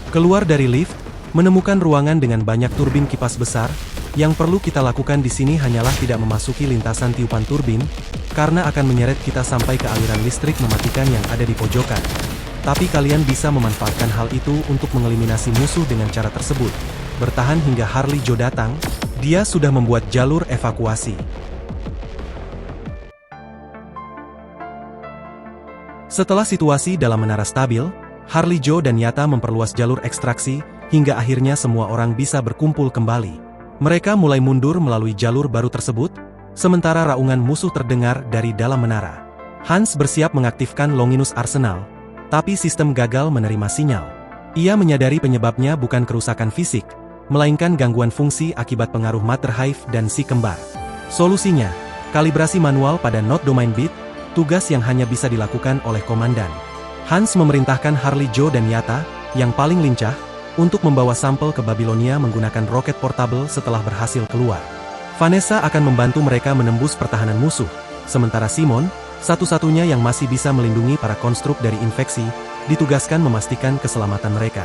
Speaker 1: Keluar dari lift, menemukan ruangan dengan banyak turbin kipas besar. Yang perlu kita lakukan di sini hanyalah tidak memasuki lintasan tiupan turbin, karena akan menyeret kita sampai ke aliran listrik mematikan yang ada di pojokan. Tapi kalian bisa memanfaatkan hal itu untuk mengeliminasi musuh dengan cara tersebut. Bertahan hingga Harley Joe datang, dia sudah membuat jalur evakuasi. Setelah situasi dalam menara stabil, Harley Joe dan Yatta memperluas jalur ekstraksi, hingga akhirnya semua orang bisa berkumpul kembali. Mereka mulai mundur melalui jalur baru tersebut, sementara raungan musuh terdengar dari dalam menara. Hans bersiap mengaktifkan Longinus Arsenal, tapi sistem gagal menerima sinyal. Ia menyadari penyebabnya bukan kerusakan fisik, melainkan gangguan fungsi akibat pengaruh Mother Hive dan si kembar. Solusinya, kalibrasi manual pada Not Domain Bit, tugas yang hanya bisa dilakukan oleh komandan. Hans memerintahkan Harley Joe dan Yatta, yang paling lincah, untuk membawa sampel ke Babilonia menggunakan roket portable setelah berhasil keluar. Vanessa akan membantu mereka menembus pertahanan musuh, sementara Simon, satu-satunya yang masih bisa melindungi para konstruk dari infeksi, ditugaskan memastikan keselamatan mereka.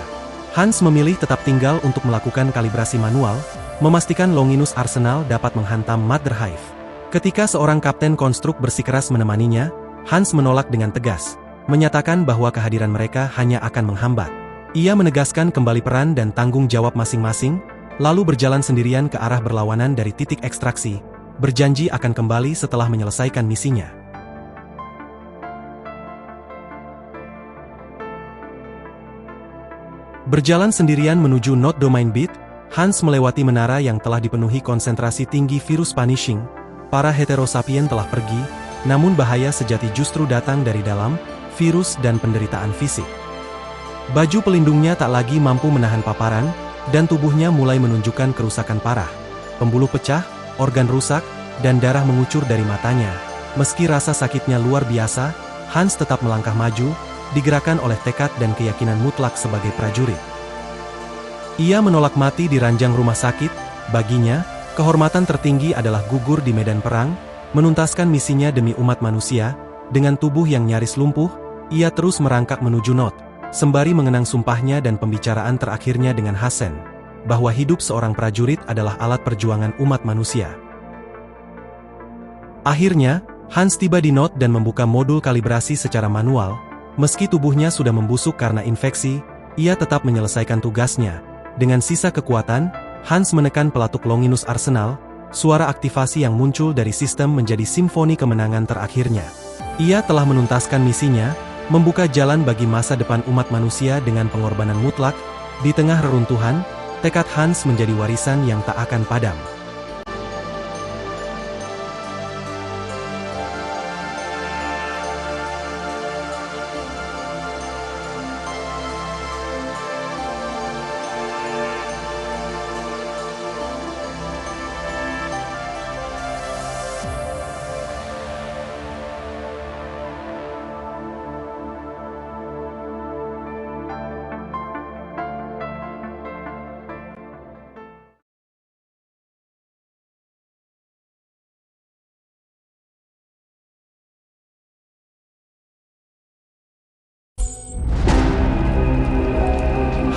Speaker 1: Hans memilih tetap tinggal untuk melakukan kalibrasi manual, memastikan Longinus Arsenal dapat menghantam Mother Hive. Ketika seorang kapten konstruk bersikeras menemaninya, Hans menolak dengan tegas, menyatakan bahwa kehadiran mereka hanya akan menghambat. Ia menegaskan kembali peran dan tanggung jawab masing-masing, lalu berjalan sendirian ke arah berlawanan dari titik ekstraksi, berjanji akan kembali setelah menyelesaikan misinya. Berjalan sendirian menuju Not Domain Bit, Hans melewati menara yang telah dipenuhi konsentrasi tinggi virus punishing. Para heterosapien telah pergi, namun bahaya sejati justru datang dari dalam, virus dan penderitaan fisik. Baju pelindungnya tak lagi mampu menahan paparan, dan tubuhnya mulai menunjukkan kerusakan parah. Pembuluh pecah, organ rusak, dan darah mengucur dari matanya. Meski rasa sakitnya luar biasa, Hans tetap melangkah maju, digerakkan oleh tekad dan keyakinan mutlak sebagai prajurit. Ia menolak mati di ranjang rumah sakit. Baginya, kehormatan tertinggi adalah gugur di medan perang, menuntaskan misinya demi umat manusia. Dengan tubuh yang nyaris lumpuh, ia terus merangkak menuju Not, sembari mengenang sumpahnya dan pembicaraan terakhirnya dengan Hassen, bahwa hidup seorang prajurit adalah alat perjuangan umat manusia. Akhirnya, Hans tiba di Not dan membuka modul kalibrasi secara manual. Meski tubuhnya sudah membusuk karena infeksi, ia tetap menyelesaikan tugasnya. Dengan sisa kekuatan, Hans menekan pelatuk Longinus Arsenal. Suara aktivasi yang muncul dari sistem menjadi simfoni kemenangan terakhirnya. Ia telah menuntaskan misinya, membuka jalan bagi masa depan umat manusia dengan pengorbanan mutlak. Di tengah reruntuhan, tekad Hans menjadi warisan yang tak akan padam.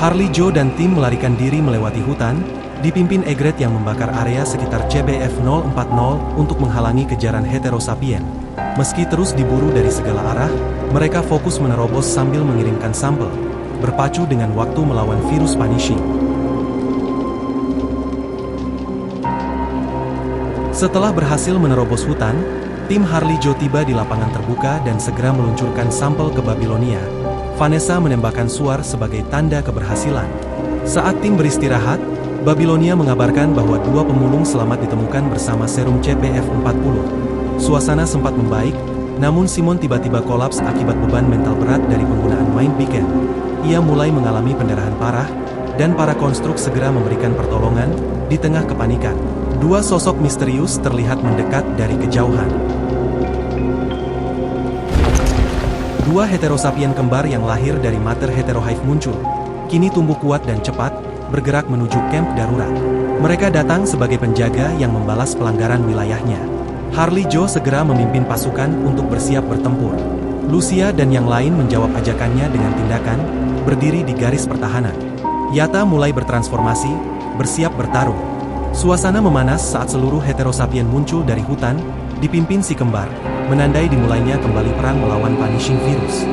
Speaker 1: Harley Joe dan tim melarikan diri melewati hutan, dipimpin Egret yang membakar area sekitar CBF-040 untuk menghalangi kejaran heterosapien. Meski terus diburu dari segala arah, mereka fokus menerobos sambil mengirimkan sampel, berpacu dengan waktu melawan virus Punishing. Setelah berhasil menerobos hutan, tim Harley Joe tiba di lapangan terbuka dan segera meluncurkan sampel ke Babilonia. Vanessa menembakkan suar sebagai tanda keberhasilan. Saat tim beristirahat, Babilonia mengabarkan bahwa 2 pemulung selamat ditemukan bersama serum CPF-40. Suasana sempat membaik, namun Simon tiba-tiba kolaps akibat beban mental berat dari penggunaan Mind Beacon. Ia mulai mengalami pendarahan parah, dan para konstruk segera memberikan pertolongan di tengah kepanikan. 2 sosok misterius terlihat mendekat dari kejauhan. 2 heterosapien kembar yang lahir dari Mater Heterohive muncul. Kini tumbuh kuat dan cepat, bergerak menuju kamp darurat. Mereka datang sebagai penjaga yang membalas pelanggaran wilayahnya. Harley Joe segera memimpin pasukan untuk bersiap bertempur. Lucia dan yang lain menjawab ajakannya dengan tindakan, berdiri di garis pertahanan. Yata mulai bertransformasi, bersiap bertarung. Suasana memanas saat seluruh heterosapien muncul dari hutan, dipimpin si kembar, menandai dimulainya kembali perang melawan Punishing virus.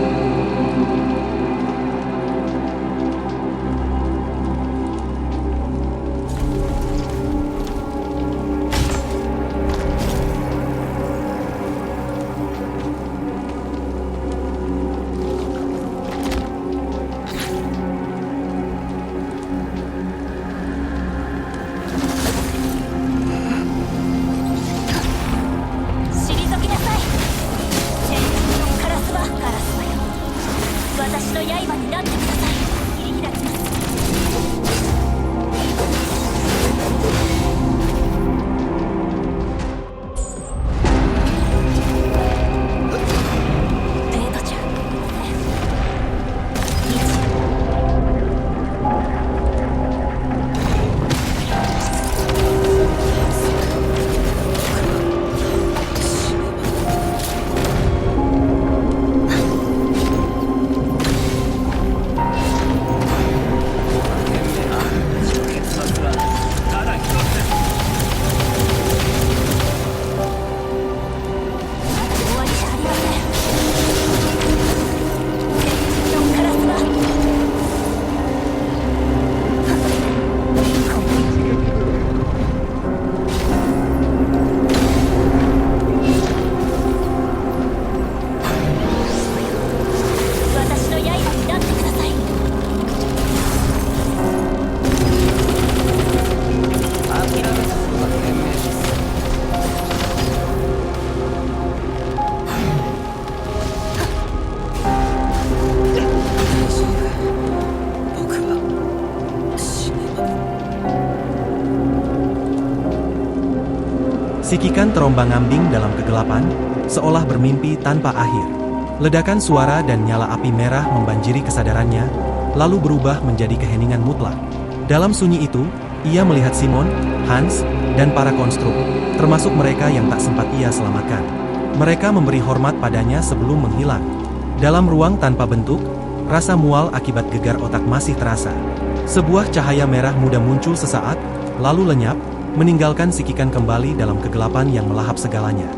Speaker 1: Sikikan terombang-ambing dalam kegelapan, seolah bermimpi tanpa akhir. Ledakan suara dan nyala api merah membanjiri kesadarannya, lalu berubah menjadi keheningan mutlak. Dalam sunyi itu, ia melihat Simon, Hans, dan para konstruk, termasuk mereka yang tak sempat ia selamatkan. Mereka memberi hormat padanya sebelum menghilang. Dalam ruang tanpa bentuk, rasa mual akibat gegar otak masih terasa. Sebuah cahaya merah muda muncul sesaat, lalu lenyap, meninggalkan Sikikan kembali dalam kegelapan yang melahap segalanya.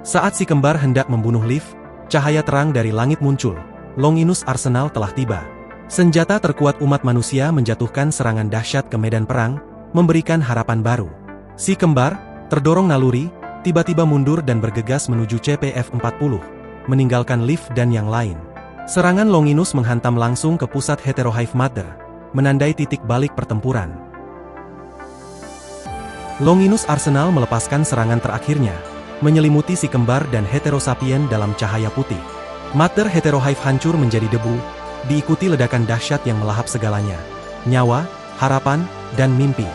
Speaker 1: Saat si kembar hendak membunuh Leaf, cahaya terang dari langit muncul. Longinus Arsenal telah tiba. Senjata terkuat umat manusia menjatuhkan serangan dahsyat ke medan perang, memberikan harapan baru. Si kembar, terdorong naluri, tiba-tiba mundur dan bergegas menuju CPF-40, meninggalkan Leaf dan yang lain. Serangan Longinus menghantam langsung ke pusat Heterohive Mother, menandai titik balik pertempuran. Longinus Arsenal melepaskan serangan terakhirnya, menyelimuti si kembar dan Heterosapien dalam cahaya putih. Mother Heterohive hancur menjadi debu, diikuti ledakan dahsyat yang melahap segalanya. Nyawa, harapan, dan mimpi.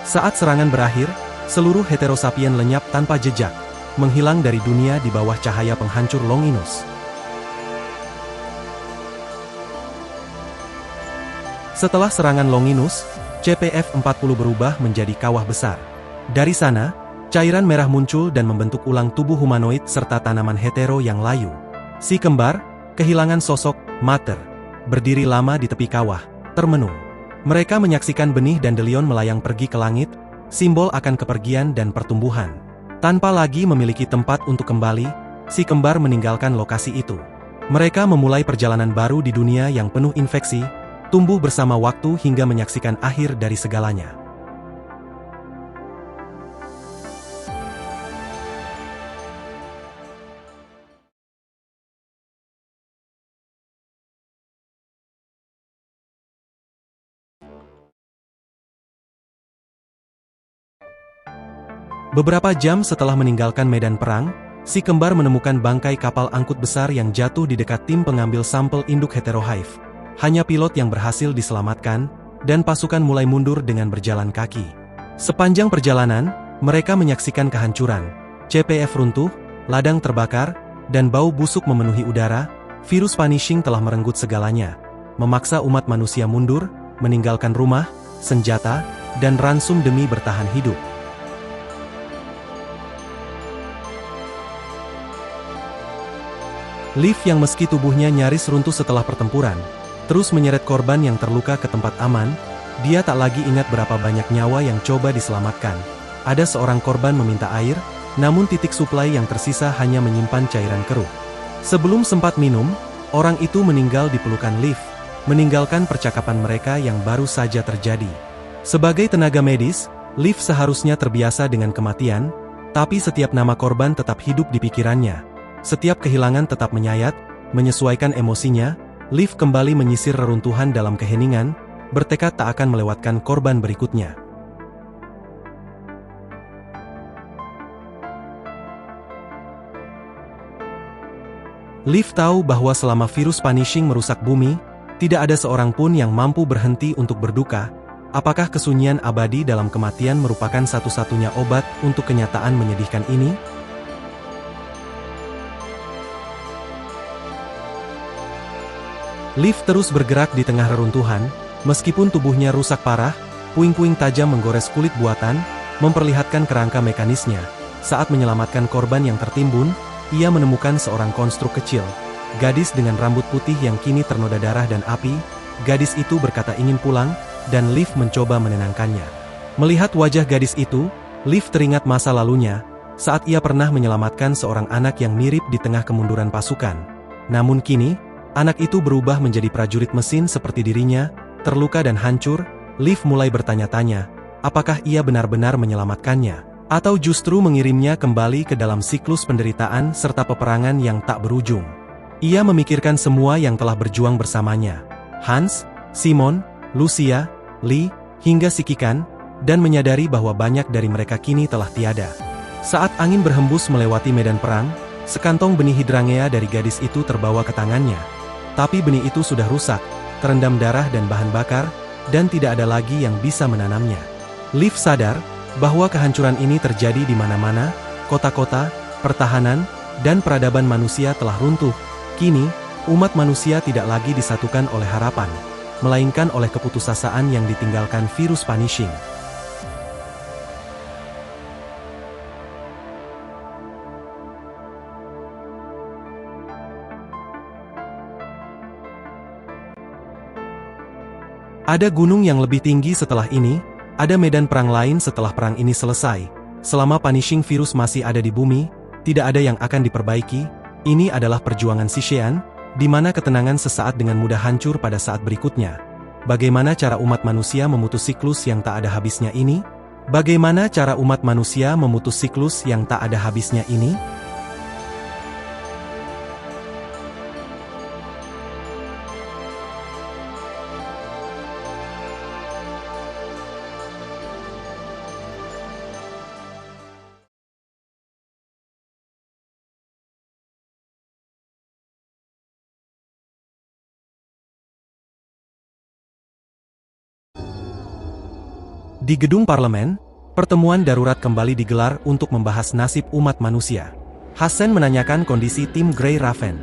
Speaker 1: Saat serangan berakhir, seluruh Heterosapien lenyap tanpa jejak, menghilang dari dunia di bawah cahaya penghancur Longinus. Setelah serangan Longinus, CPF-40 berubah menjadi kawah besar. Dari sana, cairan merah muncul dan membentuk ulang tubuh humanoid serta tanaman hetero yang layu. Si kembar, kehilangan sosok, Mater, berdiri lama di tepi kawah, termenung. Mereka menyaksikan benih dandelion melayang pergi ke langit, simbol akan kepergian dan pertumbuhan. Tanpa lagi memiliki tempat untuk kembali, si kembar meninggalkan lokasi itu. Mereka memulai perjalanan baru di dunia yang penuh infeksi, tumbuh bersama waktu hingga menyaksikan akhir dari segalanya. Beberapa jam setelah meninggalkan medan perang, si kembar menemukan bangkai kapal angkut besar yang jatuh di dekat tim pengambil sampel induk Heterohive. Hanya pilot yang berhasil diselamatkan, dan pasukan mulai mundur dengan berjalan kaki. Sepanjang perjalanan, mereka menyaksikan kehancuran. CPF runtuh, ladang terbakar, dan bau busuk memenuhi udara. Virus Punishing telah merenggut segalanya, memaksa umat manusia mundur, meninggalkan rumah, senjata, dan ransum demi bertahan hidup. Leaf yang meski tubuhnya nyaris runtuh setelah pertempuran, terus menyeret korban yang terluka ke tempat aman. Dia tak lagi ingat berapa banyak nyawa yang coba diselamatkan. Ada seorang korban meminta air, namun titik suplai yang tersisa hanya menyimpan cairan keruh. Sebelum sempat minum, orang itu meninggal di pelukan Leaf, meninggalkan percakapan mereka yang baru saja terjadi. Sebagai tenaga medis, Leaf seharusnya terbiasa dengan kematian, tapi setiap nama korban tetap hidup di pikirannya. Setiap kehilangan tetap menyayat, menyesuaikan emosinya. Leaf kembali menyisir reruntuhan dalam keheningan, bertekad tak akan melewatkan korban berikutnya. Leaf tahu bahwa selama virus Punishing merusak bumi, tidak ada seorang pun yang mampu berhenti untuk berduka. Apakah kesunyian abadi dalam kematian merupakan satu-satunya obat untuk kenyataan menyedihkan ini? Leaf terus bergerak di tengah reruntuhan, meskipun tubuhnya rusak parah, puing-puing tajam menggores kulit buatan, memperlihatkan kerangka mekanisnya. Saat menyelamatkan korban yang tertimbun, ia menemukan seorang konstruk kecil, gadis dengan rambut putih yang kini ternoda darah dan api. Gadis itu berkata ingin pulang, dan Leaf mencoba menenangkannya. Melihat wajah gadis itu, Leaf teringat masa lalunya, saat ia pernah menyelamatkan seorang anak yang mirip di tengah kemunduran pasukan. Namun kini, anak itu berubah menjadi prajurit mesin seperti dirinya, terluka dan hancur. Leaf mulai bertanya-tanya, apakah ia benar-benar menyelamatkannya, atau justru mengirimnya kembali ke dalam siklus penderitaan serta peperangan yang tak berujung. Ia memikirkan semua yang telah berjuang bersamanya, Hans, Simon, Lucia, Lee, hingga Sikikan, dan menyadari bahwa banyak dari mereka kini telah tiada. Saat angin berhembus melewati medan perang, sekantong benih hidrangea dari gadis itu terbawa ke tangannya. Tapi benih itu sudah rusak, terendam darah dan bahan bakar, dan tidak ada lagi yang bisa menanamnya. Leaf sadar bahwa kehancuran ini terjadi di mana-mana, kota-kota, pertahanan, dan peradaban manusia telah runtuh. Kini, umat manusia tidak lagi disatukan oleh harapan, melainkan oleh keputusasaan yang ditinggalkan virus Punishing. Ada gunung yang lebih tinggi setelah ini, ada medan perang lain setelah perang ini selesai. Selama Punishing virus masih ada di bumi, Tidak ada yang akan diperbaiki, ini adalah perjuangan Sishean, di mana ketenangan sesaat dengan mudah hancur pada saat berikutnya. Bagaimana cara umat manusia memutus siklus yang tak ada habisnya ini? Bagaimana cara umat manusia memutus siklus yang tak ada habisnya ini? Di gedung parlemen, pertemuan darurat kembali digelar untuk membahas nasib umat manusia. Hassen menanyakan kondisi tim Grey Raven.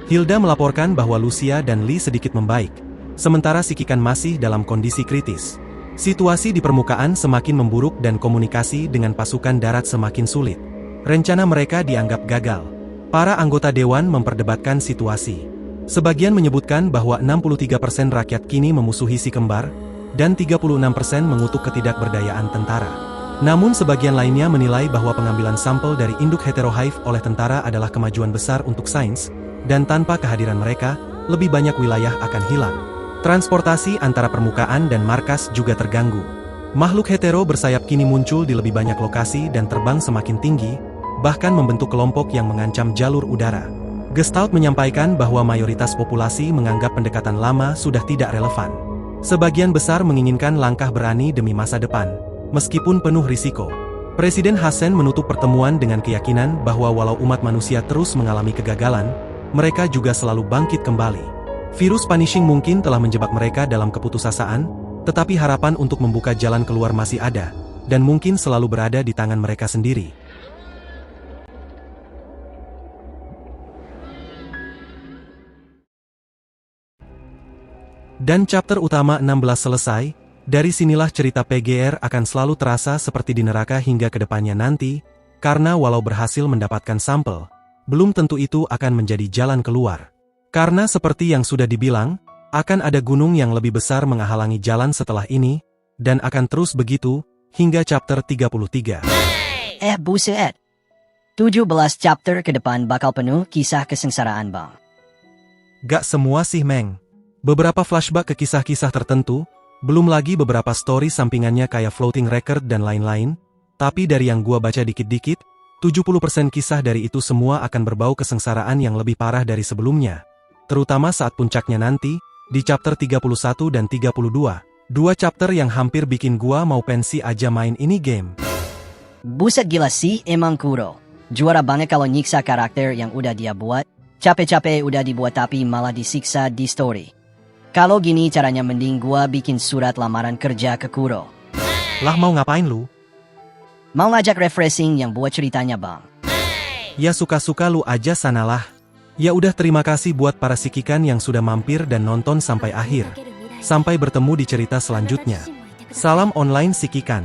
Speaker 1: Hilda melaporkan bahwa Lucia dan Lee sedikit membaik, sementara si Kikan masih dalam kondisi kritis. Situasi di permukaan semakin memburuk dan komunikasi dengan pasukan darat semakin sulit. Rencana mereka dianggap gagal. Para anggota dewan memperdebatkan situasi. Sebagian menyebutkan bahwa 63% rakyat kini memusuhi si kembar, dan 36% mengutuk ketidakberdayaan tentara. Namun sebagian lainnya menilai bahwa pengambilan sampel dari induk heterohive oleh tentara adalah kemajuan besar untuk sains, dan tanpa kehadiran mereka, lebih banyak wilayah akan hilang. Transportasi antara permukaan dan markas juga terganggu. Makhluk hetero bersayap kini muncul di lebih banyak lokasi dan terbang semakin tinggi, bahkan membentuk kelompok yang mengancam jalur udara. Gestalt menyampaikan bahwa mayoritas populasi menganggap pendekatan lama sudah tidak relevan. Sebagian besar menginginkan langkah berani demi masa depan, meskipun penuh risiko. Presiden Hassen menutup pertemuan dengan keyakinan bahwa walau umat manusia terus mengalami kegagalan, mereka juga selalu bangkit kembali. Virus punishing mungkin telah menjebak mereka dalam keputusasaan, tetapi harapan untuk membuka jalan keluar masih ada, dan mungkin selalu berada di tangan mereka sendiri. Dan chapter utama 16 selesai, dari sinilah cerita PGR akan selalu terasa seperti di neraka hingga ke depannya nanti, karena walau berhasil mendapatkan sampel, belum tentu itu akan menjadi jalan keluar. Karena seperti yang sudah dibilang, akan ada gunung yang lebih besar menghalangi jalan setelah ini, dan akan terus begitu, hingga chapter 33.
Speaker 2: Buset. 17 chapter ke depan bakal penuh kisah kesengsaraan bang.
Speaker 1: Gak semua sih Meng. Beberapa flashback ke kisah-kisah tertentu, belum lagi beberapa story sampingannya kayak floating record dan lain-lain, tapi dari yang gua baca dikit-dikit, 70% kisah dari itu semua akan berbau kesengsaraan yang lebih parah dari sebelumnya. Terutama saat puncaknya nanti, di chapter 31 dan 32, dua chapter yang hampir bikin gua mau pensi aja main ini game.
Speaker 2: Buset gila sih emang Kuro. Juara banget kalau nyiksa karakter yang udah dia buat, capek-capek udah dibuat tapi malah disiksa di story. Kalau gini caranya mending gua bikin surat lamaran kerja ke Kuro.
Speaker 1: Lah mau ngapain lu?
Speaker 2: Mau ngajak refreshing yang buat ceritanya bang.
Speaker 1: Ya suka-suka lu aja sanalah. Ya udah terima kasih buat para sikikan yang sudah mampir dan nonton sampai akhir. Sampai bertemu di cerita selanjutnya. Salam online sikikan.